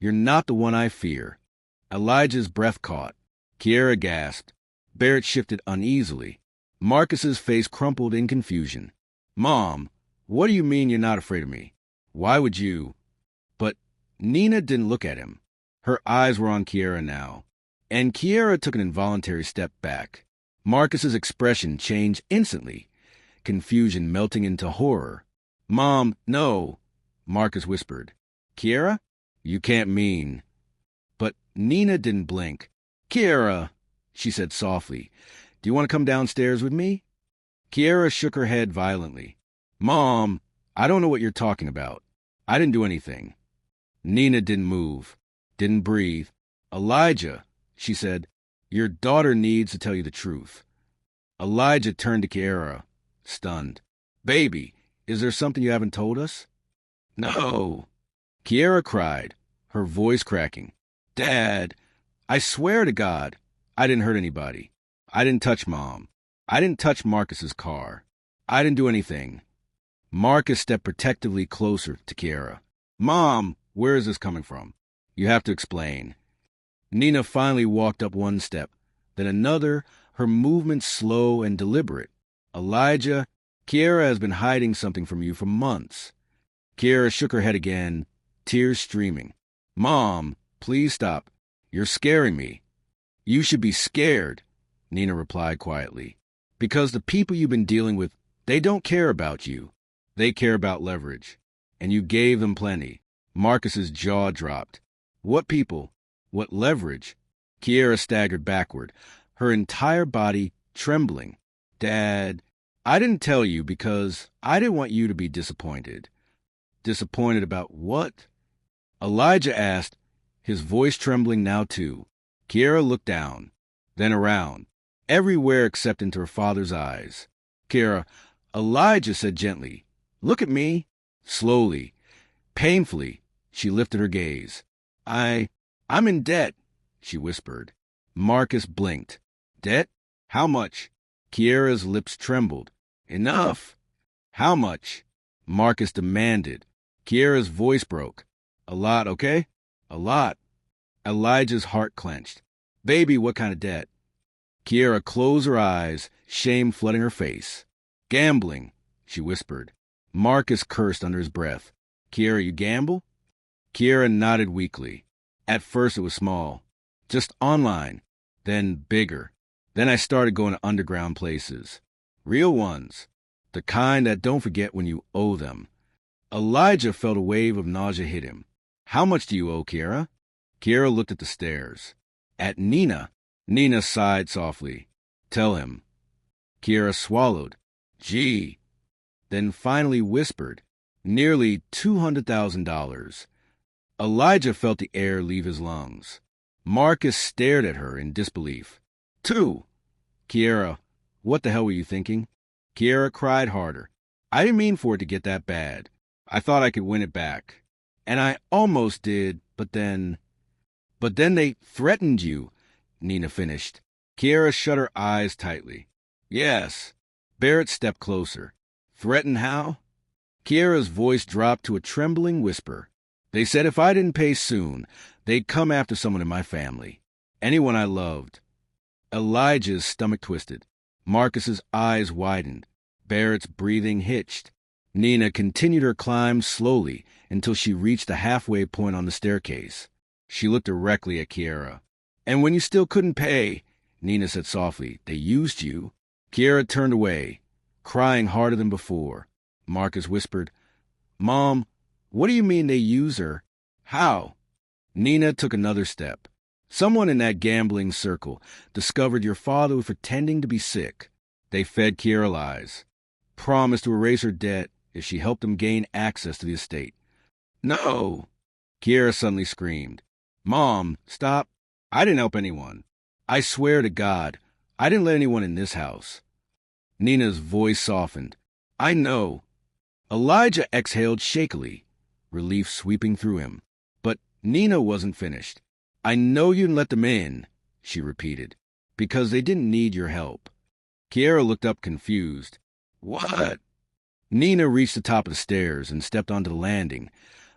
you're not the one I fear. Elijah's breath caught. Kiara gasped. Barrett shifted uneasily. Marcus's face crumpled in confusion. Mom, what do you mean you're not afraid of me? Why would you? But Nina didn't look at him. Her eyes were on Kiara now. And Kiara took an involuntary step back. Marcus's expression changed instantly, confusion melting into horror. Mom, no, Marcus whispered. Kiara? You can't mean. But Nina didn't blink. Kiara, she said softly, do you want to come downstairs with me? Kiara shook her head violently. Mom, I don't know what you're talking about. I didn't do anything. Nina didn't move, didn't breathe. Elijah, she said, your daughter needs to tell you the truth. Elijah turned to Kiara, stunned. Baby, is there something you haven't told us? No. Kiara cried, her voice cracking. Dad, I swear to God, I didn't hurt anybody. I didn't touch Mom. I didn't touch Marcus's car. I didn't do anything. Marcus stepped protectively closer to Kiara. Mom, where is this coming from? You have to explain. Nina finally walked up one step, then another, her movements slow and deliberate. Elijah, Kiara has been hiding something from you for months. Kiara shook her head again, tears streaming. Mom, please stop. You're scaring me. You should be scared, Nina replied quietly. Because the people you've been dealing with, they don't care about you. They care about leverage. And you gave them plenty. Marcus's jaw dropped. What people? What leverage? Kiara staggered backward, her entire body trembling. Dad, I didn't tell you because I didn't want you to be disappointed. Disappointed about what? Elijah asked, his voice trembling now too. Kiara looked down, then around, everywhere except into her father's eyes. Kiara, Elijah said gently, look at me. Slowly, painfully, she lifted her gaze. I'm in debt, she whispered. Marcus blinked. Debt? How much? Kiara's lips trembled. Enough. How much? Marcus demanded. Kiara's voice broke. A lot, okay? A lot. Elijah's heart clenched. Baby, what kind of debt? Kiara closed her eyes, shame flooding her face. Gambling, she whispered. Marcus cursed under his breath. Kiara, you gamble? Kiara nodded weakly. At first it was small. Just online. Then bigger. Then I started going to underground places. Real ones. The kind that don't forget when you owe them. Elijah felt a wave of nausea hit him. How much do you owe, Kiara? Kiara looked at the stairs. At Nina. Nina sighed softly. Tell him. Kiara swallowed. Gee. Then finally whispered. Nearly $200,000. Elijah felt the air leave his lungs. Marcus stared at her in disbelief. 2. Kiara, what the hell were you thinking? Kiara cried harder. I didn't mean for it to get that bad. I thought I could win it back. And I almost did, but then they threatened you, Nina finished. Kiara shut her eyes tightly. Yes. Barrett stepped closer. Threaten how? Kiara's voice dropped to a trembling whisper. They said if I didn't pay soon, they'd come after someone in my family. Anyone I loved. Elijah's stomach twisted. Marcus's eyes widened. Barrett's breathing hitched. Nina continued her climb slowly until she reached the halfway point on the staircase. She looked directly at Kiara. And when you still couldn't pay, Nina said softly, they used you. Kiara turned away, crying harder than before. Marcus whispered, Mom, what do you mean they use her? How? Nina took another step. Someone in that gambling circle discovered your father was pretending to be sick. They fed Kiara lies. Promised to erase her debt if she helped them gain access to the estate. No! Kiara suddenly screamed. Mom, stop. I didn't help anyone. I swear to God, I didn't let anyone in this house. Nina's voice softened. I know. Elijah exhaled shakily, relief sweeping through him. But Nina wasn't finished. I know you didn't let them in, she repeated, because they didn't need your help. Kiera looked up confused. What? Nina reached the top of the stairs and stepped onto the landing,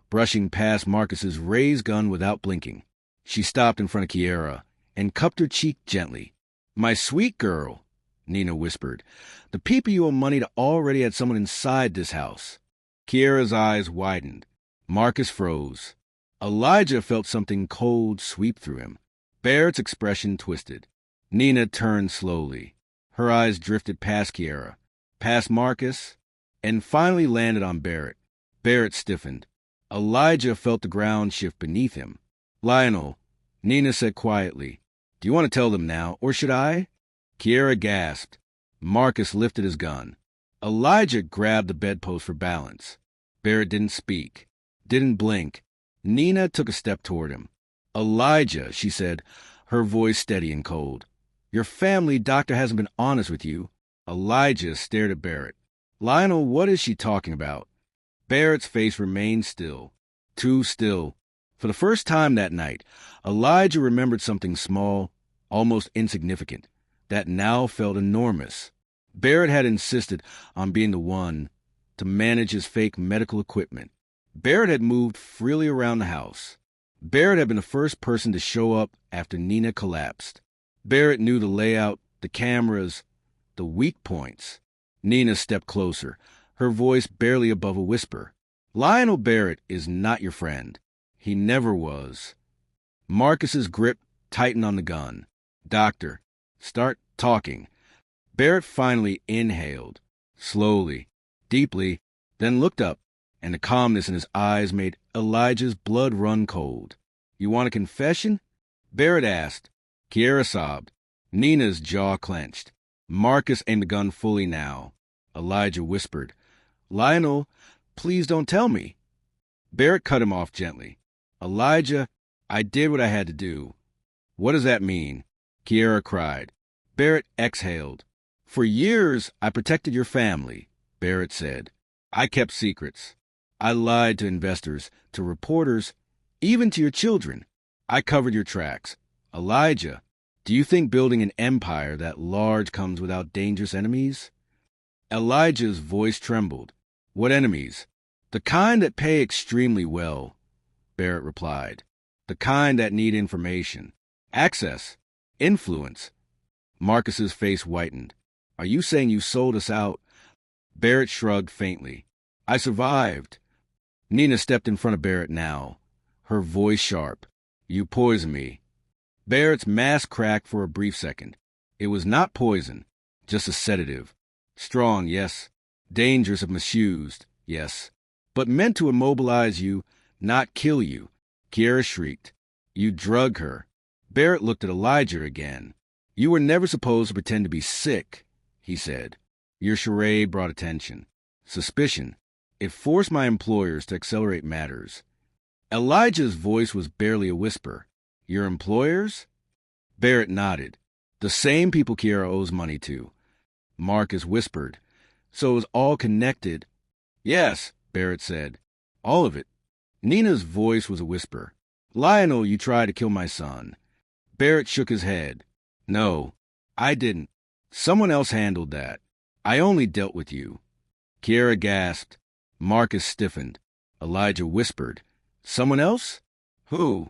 brushing past Marcus's raised gun without blinking. She stopped in front of Kiera and cupped her cheek gently. My sweet girl, Nina whispered. The people you owe money to already had someone inside this house. Kiera's eyes widened. Marcus froze. Elijah felt something cold sweep through him. Barrett's expression twisted. Nina turned slowly. Her eyes drifted past Kiera, past Marcus, and finally landed on Barrett. Barrett stiffened. Elijah felt the ground shift beneath him. Lionel, Nina said quietly, do you want to tell them now, or should I? Kiera gasped. Marcus lifted his gun. Elijah grabbed the bedpost for balance. Barrett didn't speak, didn't blink. Nina took a step toward him. Elijah, she said, her voice steady and cold. Your family doctor hasn't been honest with you. Elijah stared at Barrett. Lionel, what is she talking about? Barrett's face remained still, too still. For the first time that night, Elijah remembered something small, almost insignificant, that now felt enormous. Barrett had insisted on being the one to manage his fake medical equipment. Barrett had moved freely around the house. Barrett had been the first person to show up after Nina collapsed. Barrett knew the layout, the cameras, the weak points. Nina stepped closer, her voice barely above a whisper. Lionel Barrett is not your friend. He never was. Marcus's grip tightened on the gun. Doctor, start talking. Barrett finally inhaled, slowly, deeply, then looked up, and the calmness in his eyes made Elijah's blood run cold. You want a confession? Barrett asked. Kiera sobbed. Nina's jaw clenched. Marcus aimed the gun fully now. Elijah whispered, Lionel, please don't tell me. Barrett cut him off gently. Elijah, I did what I had to do. What does that mean? Kiera cried. Barrett exhaled. For years, I protected your family, Barrett said. I kept secrets. I lied to investors, to reporters, even to your children. I covered your tracks. Elijah, do you think building an empire that large comes without dangerous enemies? Elijah's voice trembled. What enemies? The kind that pay extremely well, Barrett replied. The kind that need information, access, influence. Marcus's face whitened. Are you saying you sold us out? Barrett shrugged faintly. I survived. Nina stepped in front of Barrett now, her voice sharp. You poisoned me. Barrett's mask cracked for a brief second. It was not poison, just a sedative. Strong, yes. Dangerous if misused, yes. But meant to immobilize you, not kill you. Kiera shrieked. You drug her. Barrett looked at Elijah again. You were never supposed to pretend to be sick, he said. Your charade brought attention. Suspicion. It forced my employers to accelerate matters. Elijah's voice was barely a whisper. Your employers? Barrett nodded. The same people Kiera owes money to. Marcus whispered. So it was all connected. Yes, Barrett said. All of it. Nina's voice was a whisper. Lionel, you tried to kill my son. Barrett shook his head. No, I didn't. Someone else handled that. I only dealt with you. Kiera gasped. Marcus stiffened. Elijah whispered. Someone else? Who?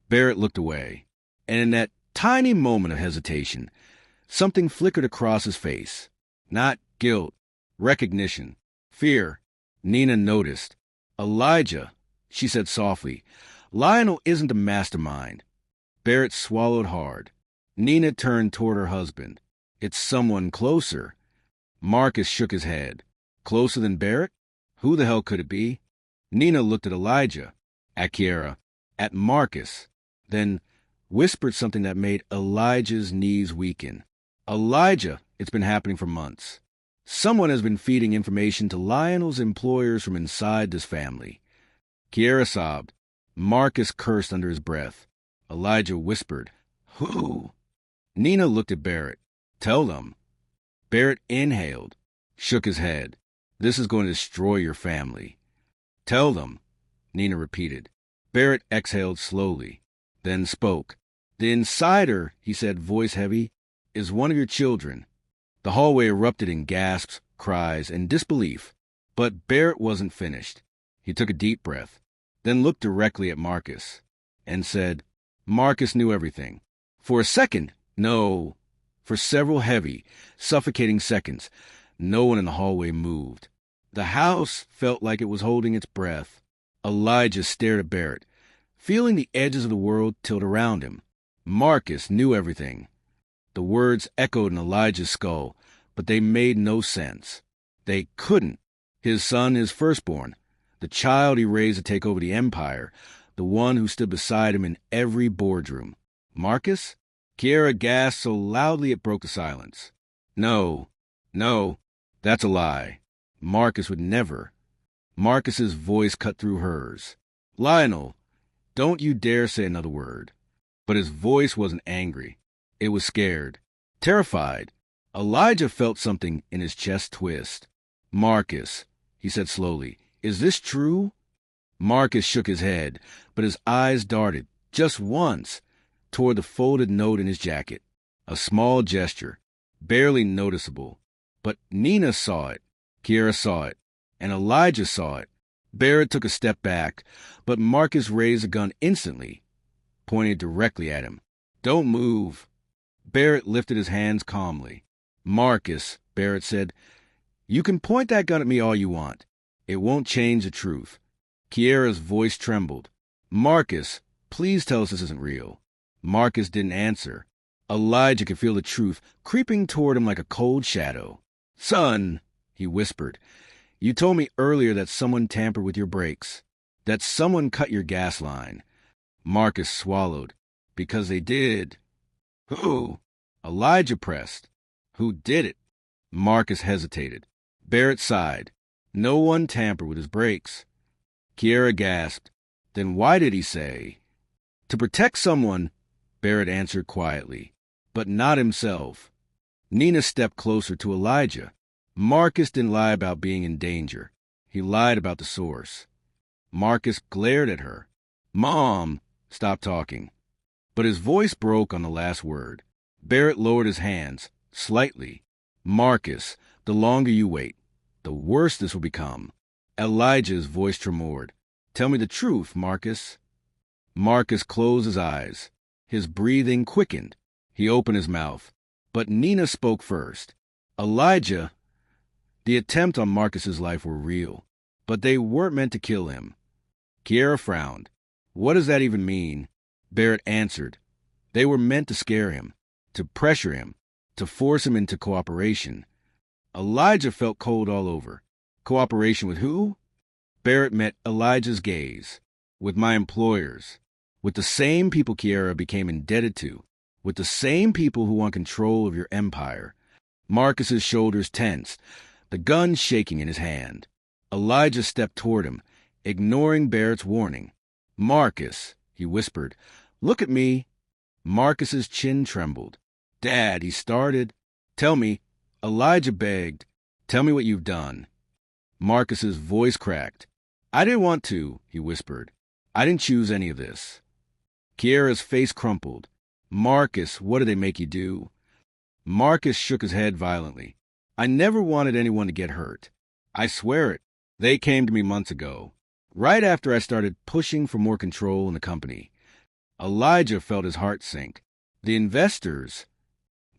Barrett looked away. And in that tiny moment of hesitation, something flickered across his face. Not guilt, recognition, fear. Nina noticed. Elijah, she said softly, Lionel isn't a mastermind. Barrett swallowed hard. Nina turned toward her husband. It's someone closer. Marcus shook his head. Closer than Barrett? Who the hell could it be? Nina looked at Elijah, at Kiera, at Marcus, then whispered something that made Elijah's knees weaken. Elijah, it's been happening for months. Someone has been feeding information to Lionel's employers from inside this family. Kiera sobbed. Marcus cursed under his breath. Elijah whispered, Who? Nina looked at Barrett. Tell them. Barrett inhaled, shook his head. This is going to destroy your family. Tell them, Nina repeated. Barrett exhaled slowly, then spoke. The insider, he said, voice heavy, is one of your children. The hallway erupted in gasps, cries, and disbelief. But Barrett wasn't finished. He took a deep breath, then looked directly at Marcus, and said, Marcus knew everything. For a second, no. For several heavy, suffocating seconds, no one in the hallway moved. The house felt like it was holding its breath. Elijah stared at Barrett, feeling the edges of the world tilt around him. Marcus knew everything. The words echoed in Elijah's skull, but they made no sense. They couldn't. His son, his firstborn, the child he raised to take over the empire, the one who stood beside him in every boardroom. Marcus? Kiera gasped so loudly it broke the silence. No, that's a lie. Marcus would never. Marcus's voice cut through hers. Lionel, don't you dare say another word. But his voice wasn't angry. It was scared, terrified. Elijah felt something in his chest twist. Marcus, he said slowly, is this true? Marcus shook his head, but his eyes darted, just once, toward the folded note in his jacket. A small gesture, barely noticeable. But Nina saw it, Kiera saw it, and Elijah saw it. Barrett took a step back, but Marcus raised a gun instantly, pointed directly at him. Don't move. Barrett lifted his hands calmly. Marcus, Barrett said, you can point that gun at me all you want. It won't change the truth. Kiera's voice trembled. Marcus, please tell us this isn't real. Marcus didn't answer. Elijah could feel the truth creeping toward him like a cold shadow. Son, he whispered, you told me earlier that someone tampered with your brakes, that someone cut your gas line. Marcus swallowed. Because they did. Who? Elijah pressed. Who did it? Marcus hesitated. Barrett sighed. No one tampered with his brakes. Kiera gasped. Then why did he say? To protect someone, Barrett answered quietly, but not himself. Nina stepped closer to Elijah. Marcus didn't lie about being in danger. He lied about the source. Marcus glared at her. Mom, stop talking. But his voice broke on the last word. Barrett lowered his hands, slightly. Marcus, the longer you wait, the worse this will become. Elijah's voice tremored. Tell me the truth, Marcus. Marcus closed his eyes. His breathing quickened. He opened his mouth. But Nina spoke first. Elijah, the attempt on Marcus's life were real, but they weren't meant to kill him. Kiera frowned. What does that even mean? Barrett answered. They were meant to scare him, to pressure him, to force him into cooperation. Elijah felt cold all over. Cooperation with who? Barrett met Elijah's gaze. With my employers. With the same people Kiera became indebted to. With the same people who want control of your empire. Marcus's shoulders tensed, the gun shaking in his hand. Elijah stepped toward him, ignoring Barrett's warning. Marcus, he whispered, look at me. Marcus's chin trembled. Dad, he started. Tell me, Elijah begged. Tell me what you've done. Marcus's voice cracked. I didn't want to, he whispered. I didn't choose any of this. Kiera's face crumpled. Marcus, what did they make you do? Marcus shook his head violently. I never wanted anyone to get hurt. I swear it. They came to me months ago, right after I started pushing for more control in the company. Elijah felt his heart sink. The investors.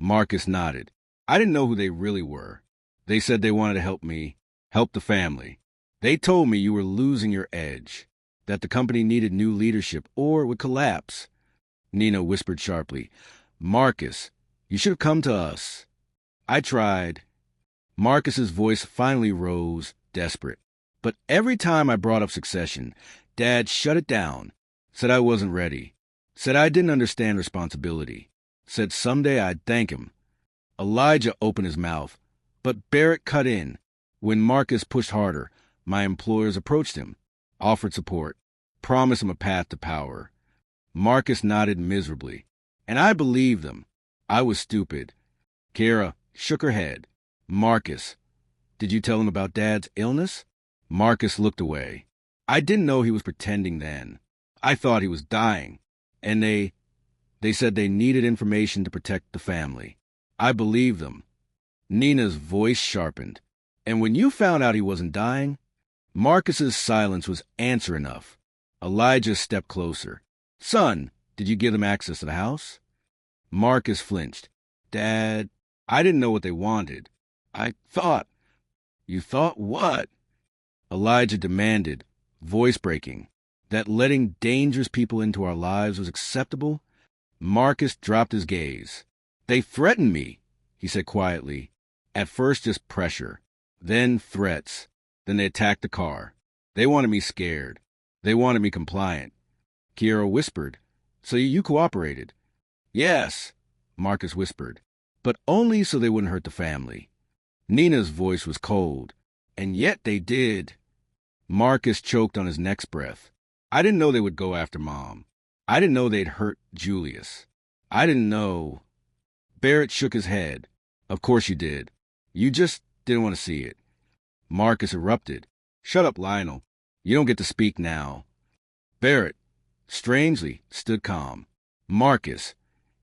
Marcus nodded. I didn't know who they really were. They said they wanted to help me, help the family. They told me you were losing your edge, that the company needed new leadership or it would collapse. Nina whispered sharply, Marcus, you should have come to us. I tried. Marcus's voice finally rose, desperate. But every time I brought up succession, Dad shut it down, said I wasn't ready, said I didn't understand responsibility, said someday I'd thank him. Elijah opened his mouth, but Barrett cut in. When Marcus pushed harder, my employers approached him, offered support, promised him a path to power. Marcus nodded miserably. And I believed them. I was stupid. Kiera shook her head. Marcus, did you tell him about Dad's illness? Marcus looked away. I didn't know he was pretending then. I thought he was dying. And they said they needed information to protect the family. I believed them. Nina's voice sharpened. And when you found out he wasn't dying? Marcus's silence was answer enough. Elijah stepped closer. Son, did you give them access to the house? Marcus flinched. Dad, I didn't know what they wanted. I thought. You thought what? Elijah demanded, voice breaking, that letting dangerous people into our lives was acceptable. Marcus dropped his gaze. They threatened me, he said quietly. At first just pressure, then threats. Then they attacked the car. They wanted me scared. They wanted me compliant. Kiera whispered, so you cooperated? Yes, Marcus whispered, but only so they wouldn't hurt the family. Nina's voice was cold, and yet they did. Marcus choked on his next breath. I didn't know they would go after Mom. I didn't know they'd hurt Julius. I didn't know. Barrett shook his head. Of course you did. You just didn't want to see it. Marcus erupted. Shut up, Lionel. You don't get to speak now. Barrett, strangely, stood calm. Marcus,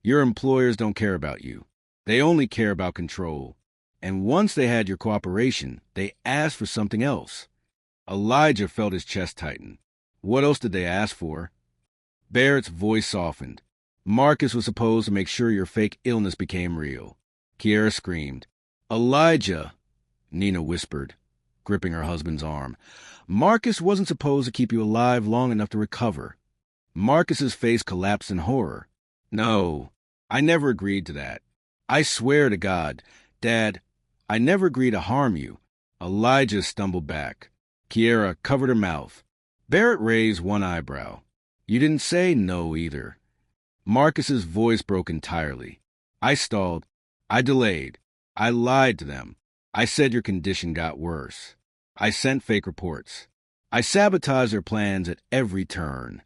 your employers don't care about you. They only care about control. And once they had your cooperation, they asked for something else. Elijah felt his chest tighten. What else did they ask for? Barrett's voice softened. Marcus was supposed to make sure your fake illness became real. Kiera screamed. Elijah, Nina whispered, gripping her husband's arm. Marcus wasn't supposed to keep you alive long enough to recover. Marcus's face collapsed in horror. No, I never agreed to that. I swear to God, Dad, I never agreed to harm you. Elijah stumbled back. Kiera covered her mouth. Barrett raised one eyebrow. You didn't say no either. Marcus's voice broke entirely. I stalled. I delayed. I lied to them. I said your condition got worse. I sent fake reports. I sabotaged their plans at every turn.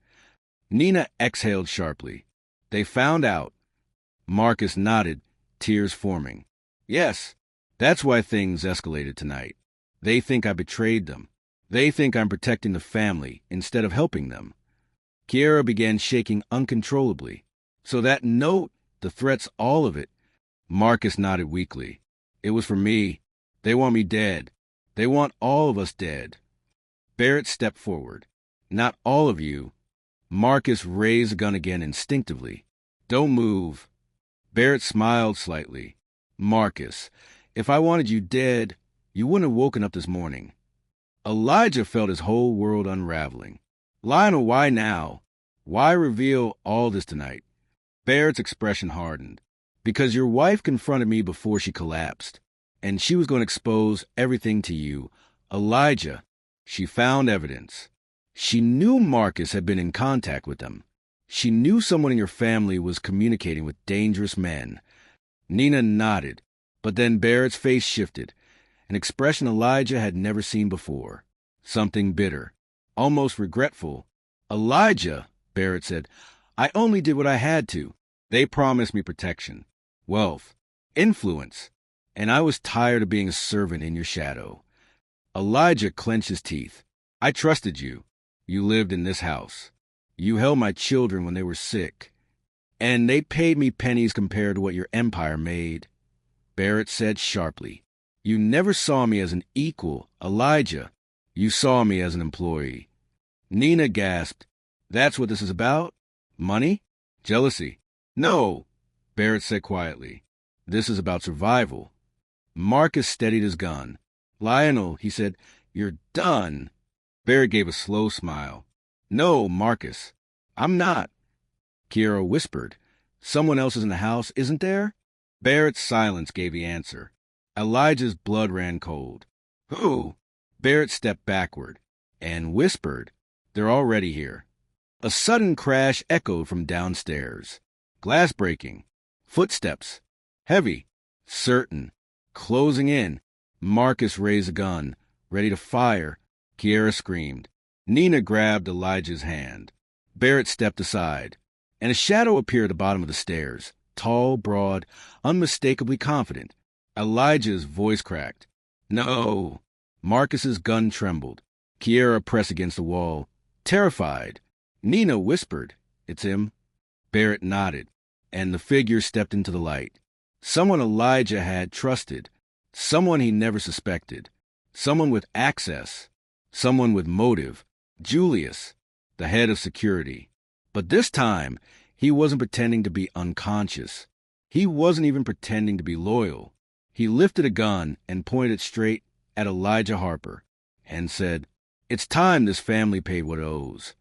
Nina exhaled sharply. They found out. Marcus nodded, tears forming. Yes, that's why things escalated tonight. They think I betrayed them. They think I'm protecting the family instead of helping them. Kiera began shaking uncontrollably. So that note, the threats, all of it. Marcus nodded weakly. It was for me. They want me dead. They want all of us dead. Barrett stepped forward. Not all of you. Marcus raised the gun again instinctively. Don't move. Barrett smiled slightly. Marcus, if I wanted you dead, you wouldn't have woken up this morning. Elijah felt his whole world unraveling. Lionel, why now? Why reveal all this tonight? Barrett's expression hardened. Because your wife confronted me before she collapsed, and she was going to expose everything to you. Elijah, she found evidence. She knew Marcus had been in contact with them. She knew someone in your family was communicating with dangerous men. Nina nodded, but then Barrett's face shifted, an expression Elijah had never seen before. Something bitter, almost regretful. Elijah, Barrett said, I only did what I had to. They promised me protection, wealth, influence, and I was tired of being a servant in your shadow. Elijah clenched his teeth. I trusted you. You lived in this house. You held my children when they were sick. And they paid me pennies compared to what your empire made. Barrett said sharply, You never saw me as an equal, Elijah. You saw me as an employee. Nina gasped. That's what this is about? Money? Jealousy? No, Barrett said quietly. This is about survival. Marcus steadied his gun. Lionel, he said, you're done. Barrett gave a slow smile. No, Marcus, I'm not. Kiera whispered. Someone else is in the house, isn't there? Barrett's silence gave the answer. Elijah's blood ran cold. Who? Barrett stepped backward and whispered, They're already here. A sudden crash echoed from downstairs. Glass breaking. Footsteps. Heavy. Certain. Closing in. Marcus raised a gun, ready to fire. Kiera screamed. Nina grabbed Elijah's hand. Barrett stepped aside. and a shadow appeared at the bottom of the stairs, tall, broad, unmistakably confident. Elijah's voice cracked. No. Marcus's gun trembled. Kiera pressed against the wall, terrified. Nina whispered, "It's him." Barrett nodded, and the figure stepped into the light. Someone Elijah had trusted. Someone he never suspected. Someone with access. Someone with motive. Julius, the head of security. But this time, he wasn't pretending to be unconscious. He wasn't even pretending to be loyal. He lifted a gun and pointed straight at Elijah Harper and said, "It's time this family paid what it owes."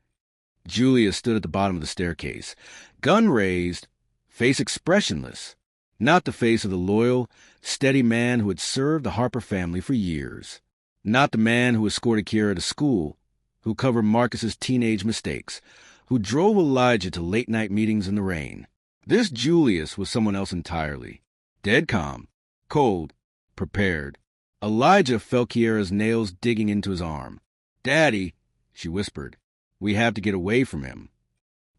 Julius stood at the bottom of the staircase, gun raised, face expressionless. Not the face of the loyal, steady man who had served the Harper family for years. Not the man who escorted Kiera to school, who covered Marcus's teenage mistakes, who drove Elijah to late-night meetings in the rain. This Julius was someone else entirely. Dead calm, cold, prepared. Elijah felt Kiera's nails digging into his arm. "Daddy," she whispered, "we have to get away from him."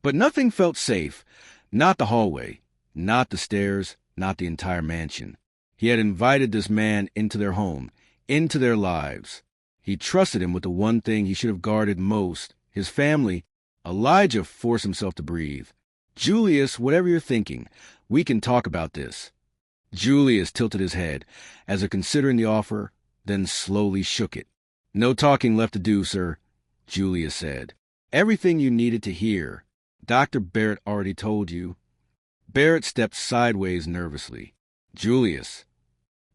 But nothing felt safe. Not the hallway, not the stairs, not the entire mansion. He had invited this man into their home, into their lives. He trusted him with the one thing he should have guarded most, his family. Elijah forced himself to breathe. "Julius, whatever you're thinking, we can talk about this." Julius tilted his head, as if considering the offer, then slowly shook it. "No talking left to do, sir," Julius said. "Everything you needed to hear. Dr. Barrett already told you." Barrett stepped sideways nervously. Julius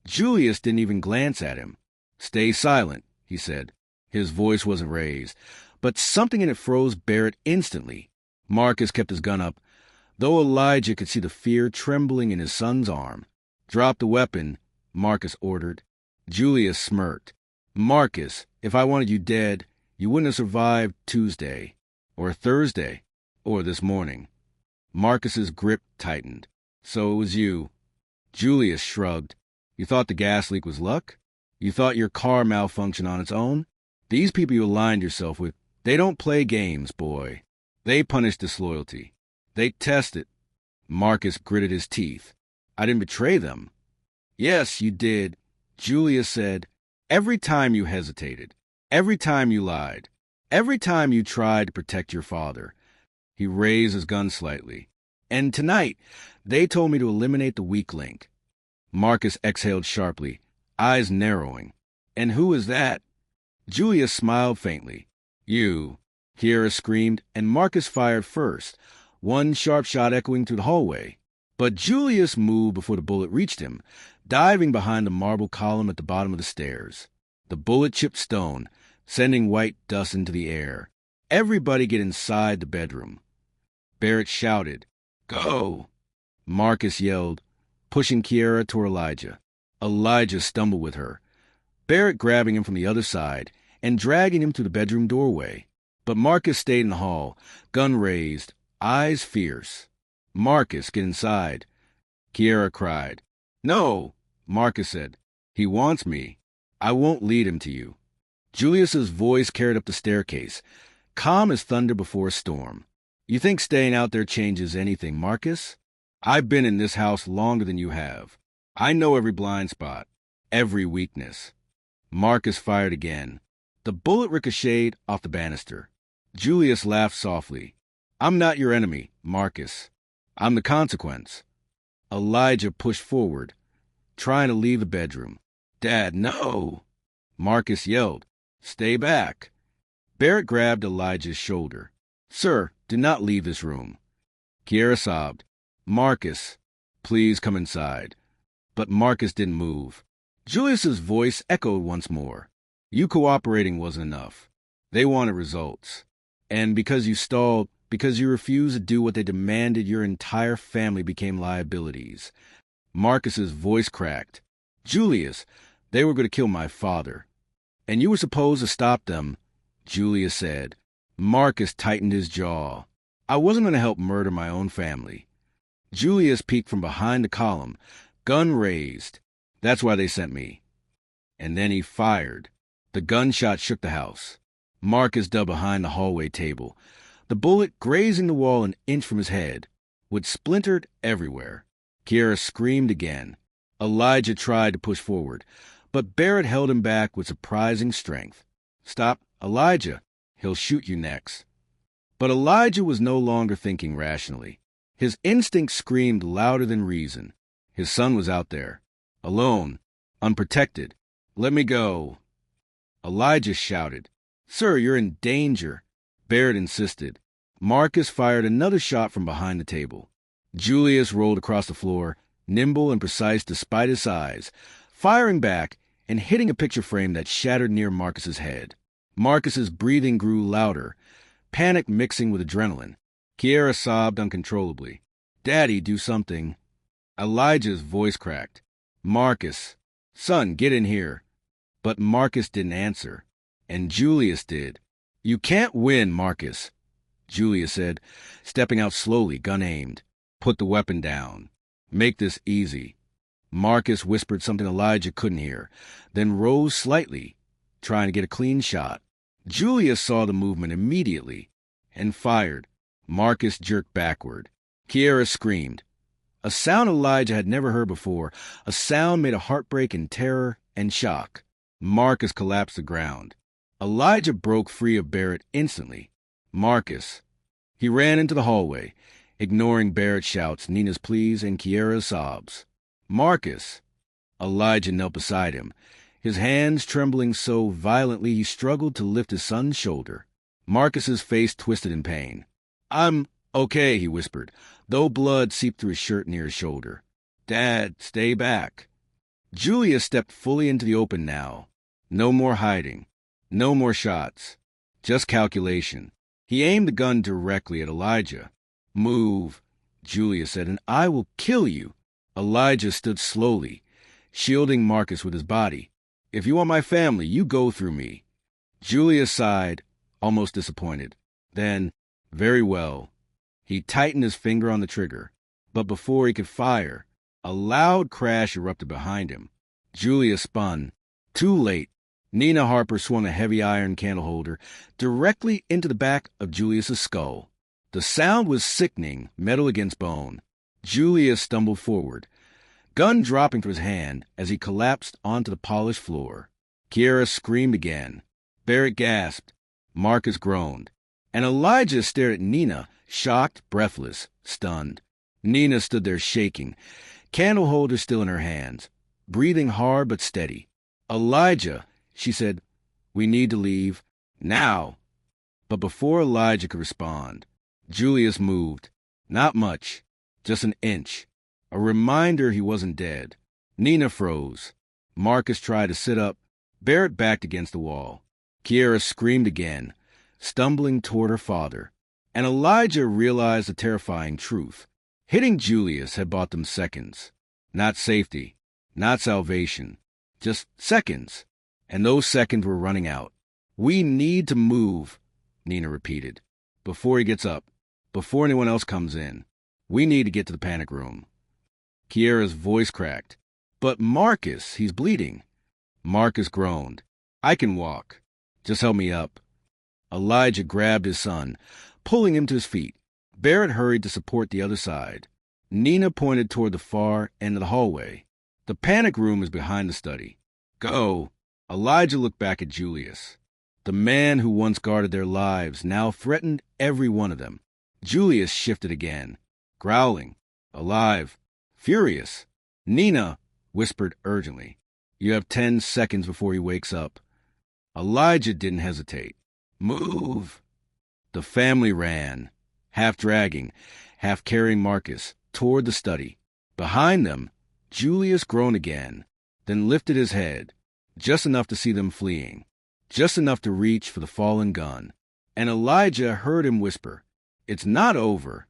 didn't even glance at him. "Stay silent," he said. His voice wasn't raised, but something in it froze Barrett instantly. Marcus kept his gun up, though Elijah could see the fear trembling in his son's arm. "Drop the weapon," Marcus ordered. Julius smirked. "Marcus, if I wanted you dead, you wouldn't have survived Tuesday, or Thursday, or this morning." Marcus's grip tightened. "So it was you." Julius shrugged. "You thought the gas leak was luck? You thought your car malfunctioned on its own? These people you aligned yourself with, they don't play games, boy. They punish disloyalty. They test it." Marcus gritted his teeth. "I didn't betray them." "Yes, you did," Julius said. "Every time you hesitated. Every time you lied. Every time you tried to protect your father." He raised his gun slightly. "And tonight, they told me to eliminate the weak link." Marcus exhaled sharply, eyes narrowing. "And who is that?" Julius smiled faintly. "You." Kiera screamed, and Marcus fired first, one sharp shot echoing through the hallway. But Julius moved before the bullet reached him, diving behind the marble column at the bottom of the stairs. The bullet chipped stone, sending white dust into the air. "Everybody get inside the bedroom." Barrett shouted, "Go!" Marcus yelled, pushing Kiera toward Elijah. Elijah stumbled with her, Barrett grabbing him from the other side and dragging him to the bedroom doorway. But Marcus stayed in the hall, gun raised, eyes fierce. "Marcus, get inside." Kiera cried. "No," Marcus said. "He wants me. I won't lead him to you." Julius's voice carried up the staircase, calm as thunder before a storm. "You think staying out there changes anything, Marcus? I've been in this house longer than you have. I know every blind spot, every weakness." Marcus fired again. The bullet ricocheted off the banister. Julius laughed softly. "I'm not your enemy, Marcus. I'm the consequence." Elijah pushed forward, trying to leave the bedroom. "Dad, no!" Marcus yelled. "Stay back." Barrett grabbed Elijah's shoulder. "Sir, do not leave this room." Kiera sobbed. "Marcus, please come inside." But Marcus didn't move. Julius's voice echoed once more. "You cooperating wasn't enough. They wanted results. And because you stalled, because you refused to do what they demanded, your entire family became liabilities." Marcus's voice cracked. "Julius, they were going to kill my father. And you were supposed to stop them," Julius said. Marcus tightened his jaw. "I wasn't going to help murder my own family." Julius peeked from behind the column, gun raised. "That's why they sent me." And then he fired. The gunshot shook the house. Marcus dug behind the hallway table, The bullet, grazing the wall an inch from his head, would splintered everywhere. Kiera screamed again. Elijah tried to push forward, but Barrett held him back with surprising strength. "Stop, Elijah. He'll shoot you next." But Elijah was no longer thinking rationally. His instinct screamed louder than reason. His son was out there, alone, unprotected. "Let me go." Elijah shouted. "Sir, you're in danger." Barrett insisted. Marcus fired another shot from behind the table. Julius rolled across the floor, nimble and precise despite his size, firing back and hitting a picture frame that shattered near Marcus's head. Marcus's breathing grew louder, panic mixing with adrenaline. Kiera sobbed uncontrollably. "Daddy, do something." Elijah's voice cracked. "Marcus, son, get in here." But Marcus didn't answer, and Julius did. "You can't win, Marcus," Julius said, stepping out slowly, gun aimed. "Put the weapon down. Make this easy." Marcus whispered something Elijah couldn't hear, then rose slightly, trying to get a clean shot. Julius saw the movement immediately and fired. Marcus jerked backward. Kiera screamed. A sound Elijah had never heard before, a sound made of heartbreak and terror and shock. Marcus collapsed to the ground. Elijah broke free of Barrett instantly. "Marcus." He ran into the hallway, ignoring Barrett's shouts, Nina's pleas, and Kiera's sobs. "Marcus." Elijah knelt beside him, his hands trembling so violently he struggled to lift his son's shoulder. Marcus's face twisted in pain. "I'm okay," he whispered, though blood seeped through his shirt near his shoulder. "Dad, stay back." Julius stepped fully into the open now. No more hiding. No more shots. Just calculation. He aimed the gun directly at Elijah. "Move," Julius said, "and I will kill you." Elijah stood slowly, shielding Marcus with his body. "If you want my family, you go through me." Julius sighed, almost disappointed. Then, "Very well." He tightened his finger on the trigger, but before he could fire, a loud crash erupted behind him. Julius spun. Too late. Nina Harper swung a heavy iron candle holder directly into the back of Julius's skull. The sound was sickening, metal against bone. Julius stumbled forward, gun dropping from his hand as he collapsed onto the polished floor. Kiera screamed again. Barrett gasped. Marcus groaned. And Elijah stared at Nina, shocked, breathless, stunned. Nina stood there shaking, candle holder still in her hands, breathing hard but steady. "Elijah," she said, "we need to leave. Now." But before Elijah could respond, Julius moved. Not much, just an inch. A reminder he wasn't dead. Nina froze. Marcus tried to sit up. Barrett backed against the wall. Kiera screamed again, stumbling toward her father. And Elijah realized the terrifying truth. Hitting Julius had bought them seconds. Not safety, not salvation, just seconds. And those seconds were running out. "We need to move," Nina repeated. "Before he gets up, before anyone else comes in. We need to get to the panic room." Kiera's voice cracked. "But Marcus, he's bleeding." Marcus groaned. "I can walk. Just help me up." Elijah grabbed his son, pulling him to his feet. Barrett hurried to support the other side. Nina pointed toward the far end of the hallway. "The panic room is behind the study. Go." Elijah looked back at Julius. The man who once guarded their lives now threatened every one of them. Julius shifted again, growling, alive, furious. "Nina," whispered urgently, "you have 10 seconds before he wakes up." Elijah didn't hesitate. "Move." The family ran, half dragging, half carrying Marcus, toward the study. Behind them, Julius groaned again, then lifted his head, just enough to see them fleeing, just enough to reach for the fallen gun. And Elijah heard him whisper, "It's not over."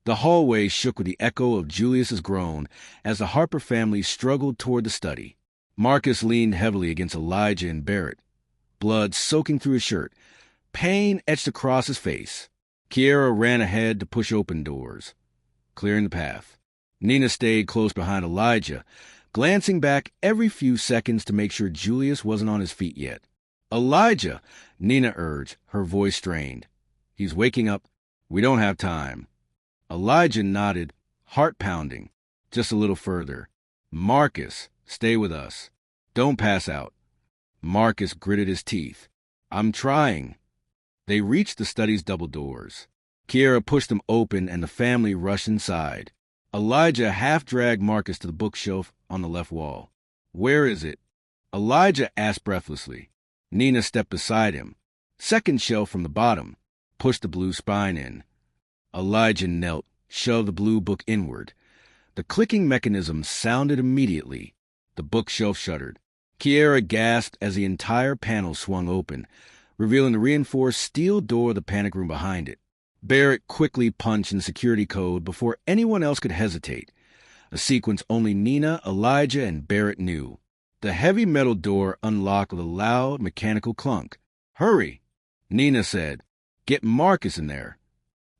The hallway shook with the echo of Julius's groan as the Harper family struggled toward the study. Marcus leaned heavily against Elijah and Barrett, blood soaking through his shirt, pain etched across his face. Kiera ran ahead to push open doors, clearing the path. Nina stayed close behind Elijah, glancing back every few seconds to make sure Julius wasn't on his feet yet. "Elijah," Nina urged, her voice strained. He's waking up. We don't have time. Elijah nodded, heart pounding. Just a little further. Marcus, stay with us. Don't pass out. Marcus gritted his teeth. I'm trying. They reached the study's double doors. Kiera pushed them open and the family rushed inside. Elijah half-dragged Marcus to the bookshelf on the left wall. Where is it? Elijah asked breathlessly. Nina stepped beside him. Second shelf from the bottom. Pushed the blue spine in. Elijah knelt, shoved the blue book inward. The clicking mechanism sounded immediately. The bookshelf shuddered. Kiera gasped as the entire panel swung open, revealing the reinforced steel door of the panic room behind it. Barrett quickly punched in the security code before anyone else could hesitate, a sequence only Nina, Elijah, and Barrett knew. The heavy metal door unlocked with a loud mechanical clunk. Hurry, Nina said. Get Marcus in there.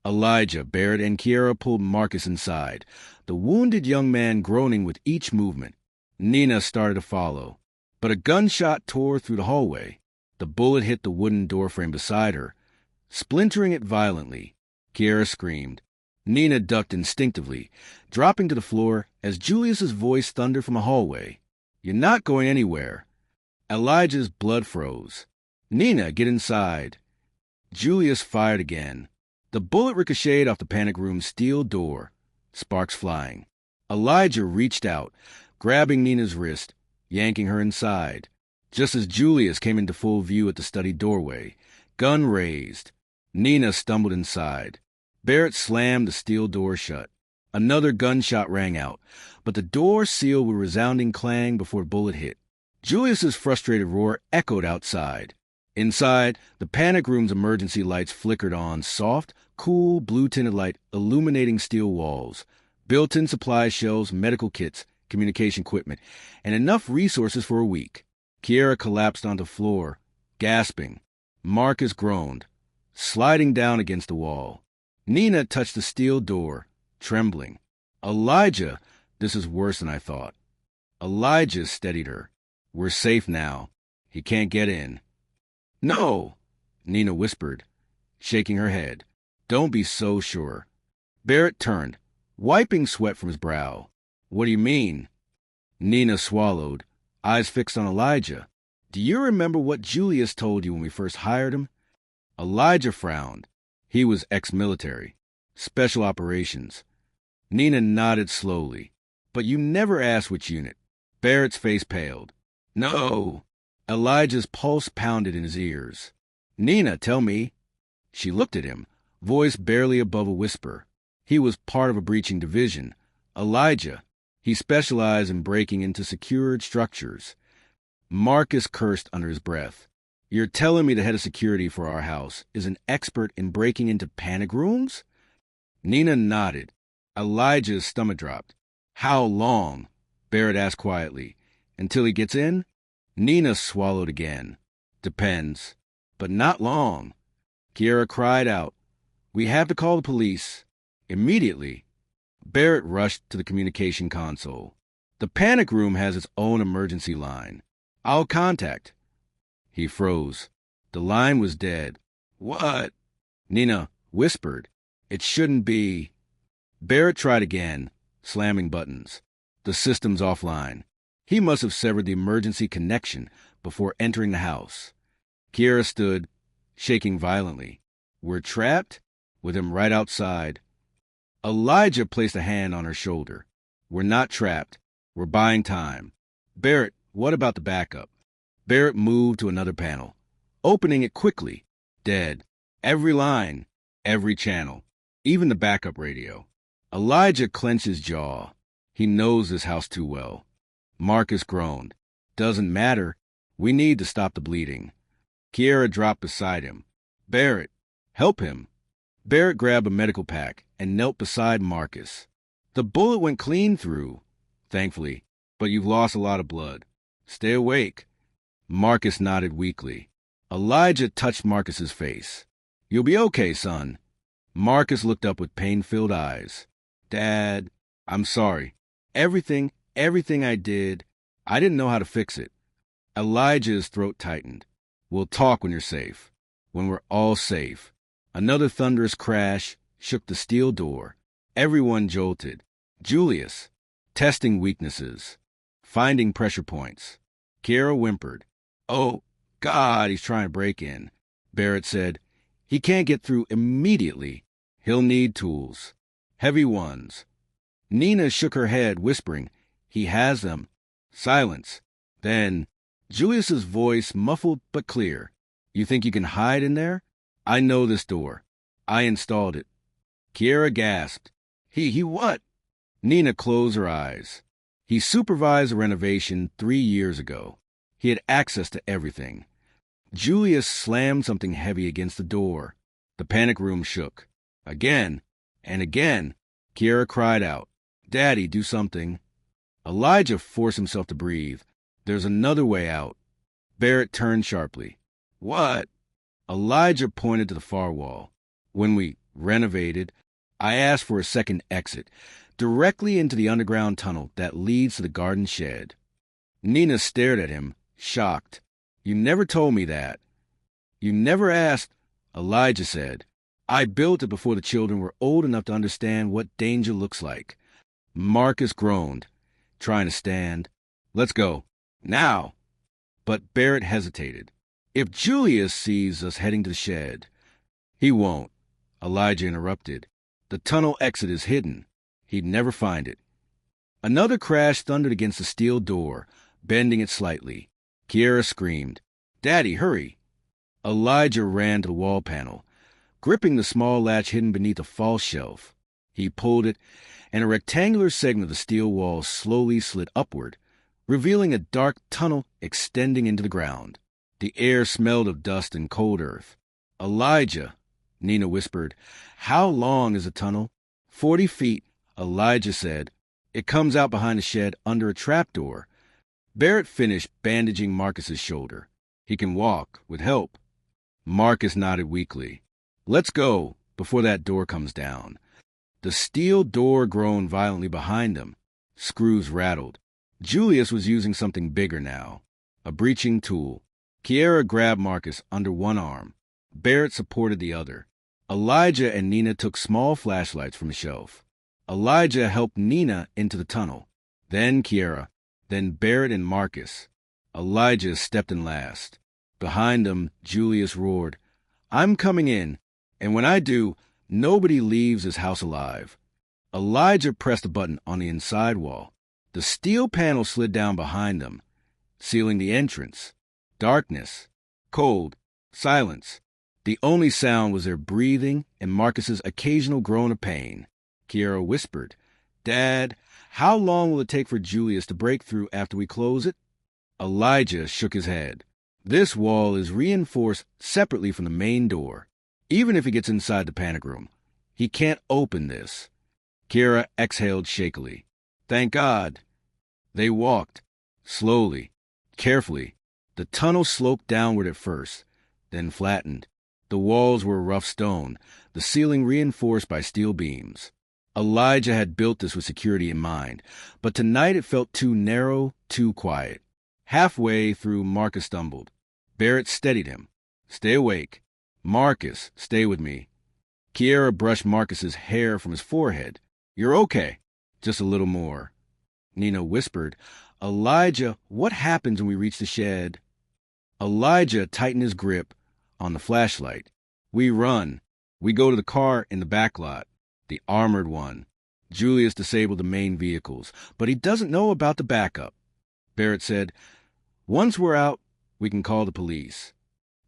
Elijah, Barrett, and Kiera pulled Marcus inside, the wounded young man groaning with each movement. Nina started to follow, but a gunshot tore through the hallway. The bullet hit the wooden doorframe beside her, splintering it violently. Kiera screamed. Nina ducked instinctively, dropping to the floor as Julius's voice thundered from a hallway. You're not going anywhere. Elijah's blood froze. Nina, get inside. Julius fired again. The bullet ricocheted off the panic room's steel door, sparks flying. Elijah reached out, grabbing Nina's wrist, yanking her inside. Just as Julius came into full view at the study doorway, gun raised, Nina stumbled inside. Barrett slammed the steel door shut. Another gunshot rang out, but the door sealed with a resounding clang before the bullet hit. Julius's frustrated roar echoed outside. Inside, the panic room's emergency lights flickered on, soft, cool, blue-tinted light illuminating steel walls, built-in supply shelves, medical kits, communication equipment, and enough resources for a week. Kiera collapsed onto the floor, gasping. Marcus groaned, sliding down against the wall. Nina touched the steel door, trembling. Elijah, this is worse than I thought. Elijah steadied her. We're safe now. He can't get in. No, Nina whispered, shaking her head. Don't be so sure. Barrett turned, wiping sweat from his brow. What do you mean? Nina swallowed, eyes fixed on Elijah. Do you remember what Julius told you when we first hired him? Elijah frowned. He was ex-military. Special operations. Nina nodded slowly. But you never asked which unit. Barrett's face paled. No. Elijah's pulse pounded in his ears. Nina, tell me. She looked at him, voice barely above a whisper. He was part of a breaching division. Elijah. He specialized in breaking into secured structures. Marcus cursed under his breath. You're telling me the head of security for our house is an expert in breaking into panic rooms? Nina nodded. Elijah's stomach dropped. How long? Barrett asked quietly. Until he gets in? Nina swallowed again. Depends. But not long. Kiera cried out. We have to call the police. Immediately. Barrett rushed to the communication console. The panic room has its own emergency line. I'll contact. He froze. The line was dead. What? Nina whispered. It shouldn't be. Barrett tried again, slamming buttons. The system's offline. He must have severed the emergency connection before entering the house. Kiera stood, shaking violently. We're trapped? With him right outside. Elijah placed a hand on her shoulder. We're not trapped. We're buying time. Barrett, what about the backup? Barrett moved to another panel, opening it quickly. Dead. Every line, every channel, even the backup radio. Elijah clenched his jaw. He knows this house too well. Marcus groaned. Doesn't matter. We need to stop the bleeding. Kiera dropped beside him. Barrett, help him. Barrett grabbed a medical pack and knelt beside Marcus. The bullet went clean through, thankfully, but you've lost a lot of blood. Stay awake. Marcus nodded weakly. Elijah touched Marcus's face. You'll be okay, son. Marcus looked up with pain-filled eyes. Dad, I'm sorry. Everything I did, I didn't know how to fix it. Elijah's throat tightened. We'll talk when you're safe. When we're all safe. Another thunderous crash shook the steel door. Everyone jolted. Julius, testing weaknesses, finding pressure points. Kiera whimpered. "Oh, God, he's trying to break in." Barrett said, "He can't get through immediately. He'll need tools. Heavy ones." Nina shook her head, whispering, "He has them." Silence. Then, Julius's voice, muffled but clear. "You think you can hide in there? I know this door. I installed it." Kiera gasped. He what?" Nina closed her eyes. "He supervised a renovation 3 years ago. He had access to everything." Julius slammed something heavy against the door. The panic room shook. Again and again, Kiera cried out, "Daddy, do something." Elijah forced himself to breathe. "There's another way out." Barrett turned sharply. "What?" Elijah pointed to the far wall. "When we renovated, I asked for a second exit, directly into the underground tunnel that leads to the garden shed." Nina stared at him, shocked. "You never told me that." "You never asked," Elijah said. "I built it before the children were old enough to understand what danger looks like." Marcus groaned, trying to stand. "Let's go. Now." But Barrett hesitated. "If Julius sees us heading to the shed—" "He won't," Elijah interrupted. "The tunnel exit is hidden. He'd never find it." Another crash thundered against the steel door, bending it slightly. Kiera screamed, "Daddy, hurry!" Elijah ran to the wall panel, gripping the small latch hidden beneath a false shelf. He pulled it, and a rectangular segment of the steel wall slowly slid upward, revealing a dark tunnel extending into the ground. The air smelled of dust and cold earth. "Elijah," Nina whispered, "how long is the tunnel?" 40 feet, Elijah said. "It comes out behind the shed under a trapdoor." Barrett finished bandaging Marcus's shoulder. "He can walk, with help." Marcus nodded weakly. "Let's go, before that door comes down." The steel door groaned violently behind them. Screws rattled. Julius was using something bigger now, a breaching tool. Kiera grabbed Marcus under one arm. Barrett supported the other. Elijah and Nina took small flashlights from a shelf. Elijah helped Nina into the tunnel. Then Kiera. Then Barrett and Marcus. Elijah stepped in last. Behind them, Julius roared, "I'm coming in, and when I do, nobody leaves this house alive." Elijah pressed a button on the inside wall. The steel panel slid down behind them, sealing the entrance. Darkness. Cold. Silence. The only sound was their breathing and Marcus's occasional groan of pain. Kiera whispered, "Dad, how long will it take for Julius to break through after we close it?" Elijah shook his head. "This wall is reinforced separately from the main door. Even if he gets inside the panic room, he can't open this." Kiera exhaled shakily. "Thank God." They walked, slowly, carefully. The tunnel sloped downward at first, then flattened. The walls were rough stone, the ceiling reinforced by steel beams. Elijah had built this with security in mind, but tonight it felt too narrow, too quiet. Halfway through, Marcus stumbled. Barrett steadied him. "Stay awake." "Marcus, stay with me." Kiera brushed Marcus's hair from his forehead. "You're okay." "Just a little more." Nina whispered, "Elijah, what happens when we reach the shed?" Elijah tightened his grip on the flashlight. "We run. We go to the car in the back lot, the armored one. Julius disabled the main vehicles, but he doesn't know about the backup." Barrett said, "Once we're out, we can call the police."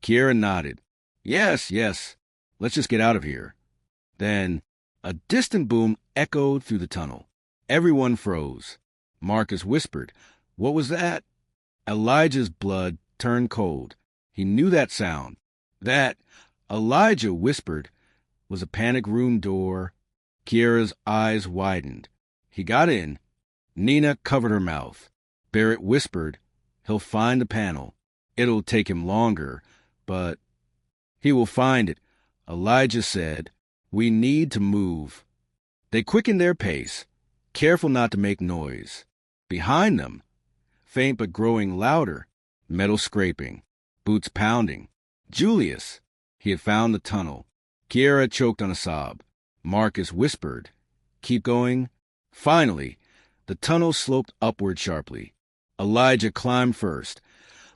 Kiera nodded. Yes. Let's just get out of here." Then a distant boom echoed through the tunnel. Everyone froze. Marcus whispered, "What was that?" Elijah's blood turned cold. He knew that sound. That, Elijah whispered, was a panic room door. Kiera's eyes widened. He got in. Nina covered her mouth. Barrett whispered, "He'll find the panel. It'll take him longer, but—" "He will find it," Elijah said. "We need to move." They quickened their pace, careful not to make noise. Behind them, faint but growing louder, metal scraping, boots pounding. Julius. He had found the tunnel. Kiera choked on a sob. Marcus whispered, "Keep going." Finally, the tunnel sloped upward sharply. Elijah climbed first,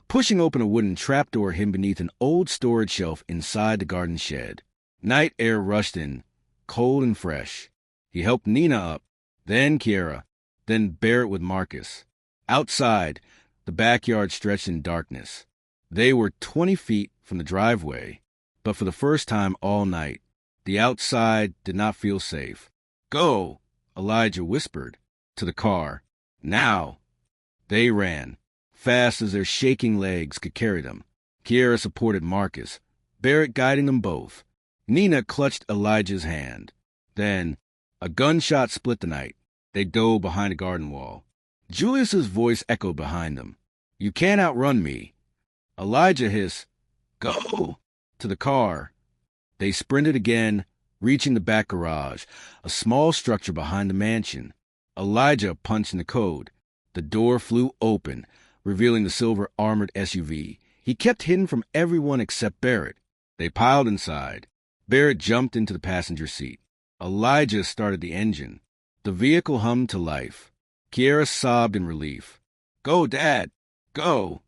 pushing open a wooden trapdoor hidden beneath an old storage shelf inside the garden shed. Night air rushed in, cold and fresh. He helped Nina up, then Kiera, then Barrett with Marcus. Outside, the backyard stretched in darkness. They were 20 feet from the driveway, but for the first time all night, the outside did not feel safe. "Go," Elijah whispered. To the car. "Now." They ran, fast as their shaking legs could carry them. Kiera supported Marcus, Barrett guiding them both. Nina clutched Elijah's hand. Then, a gunshot split the night. They dove behind a garden wall. Julius's voice echoed behind them. "You can't outrun me." Elijah hissed, "Go!" to the car. They sprinted again, reaching the back garage, a small structure behind the mansion. Elijah punched in the code. The door flew open, revealing the silver armored SUV. He kept hidden from everyone except Barrett. They piled inside. Barrett jumped into the passenger seat. Elijah started the engine. The vehicle hummed to life. Kiera sobbed in relief. "Go, Dad! Go!"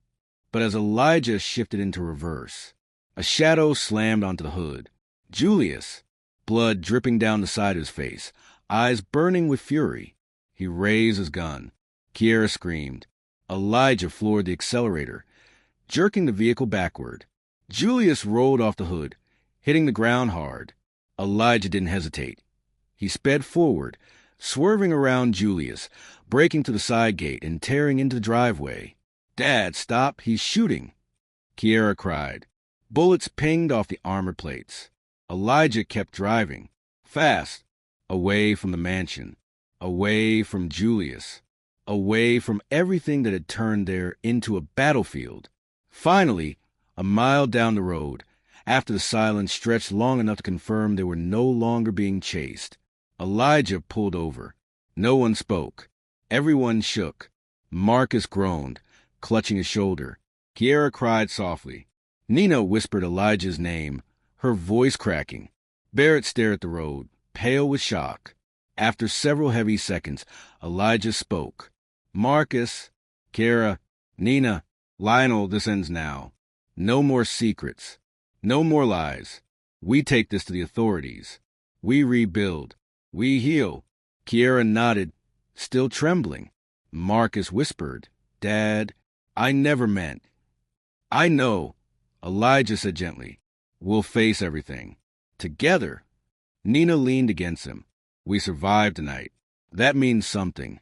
But as Elijah shifted into reverse, a shadow slammed onto the hood. Julius, blood dripping down the side of his face, eyes burning with fury. He raised his gun. Kiera screamed. Elijah floored the accelerator, jerking the vehicle backward. Julius rolled off the hood, hitting the ground hard. Elijah didn't hesitate. He sped forward, swerving around Julius, breaking to the side gate and tearing into the driveway. "Dad, stop! He's shooting!" Kiera cried. Bullets pinged off the armor plates. Elijah kept driving, fast, away from the mansion, away from Julius, away from everything that had turned there into a battlefield. Finally, a mile down the road, after the silence stretched long enough to confirm they were no longer being chased, Elijah pulled over. No one spoke. Everyone shook. Marcus groaned, clutching his shoulder. Kiera cried softly. Nina whispered Elijah's name, her voice cracking. Barrett stared at the road, pale with shock. After several heavy seconds, Elijah spoke. "Marcus, Kiera, Nina, Lionel, this ends now. No more secrets. No more lies. We take this to the authorities. We rebuild. We heal." Kiera nodded, still trembling. Marcus whispered, "Dad, I never meant." "I know," Elijah said gently. "We'll face everything. Together." Nina leaned against him. "We survived tonight. That means something."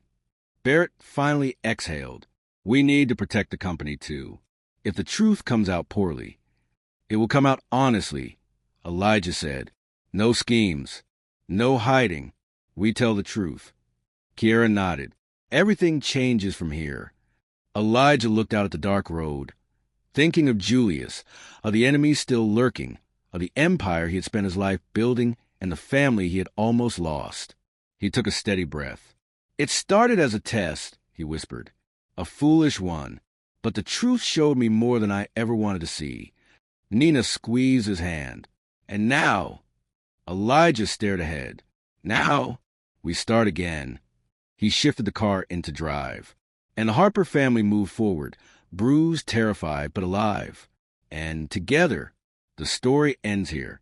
Barrett finally exhaled. "We need to protect the company, too. If the truth comes out poorly, it will come out honestly," Elijah said. "No schemes. No hiding. We tell the truth." Kiera nodded. "Everything changes from here." Elijah looked out at the dark road, thinking of Julius, of the enemies still lurking, of the empire he had spent his life building, and the family he had almost lost. He took a steady breath. "It started as a test," he whispered. "A foolish one. But the truth showed me more than I ever wanted to see." Nina squeezed his hand. "And now," Elijah stared ahead. "Now, we start again." He shifted the car into drive. And the Harper family moved forward, bruised, terrified, but alive. And together, the story ends here.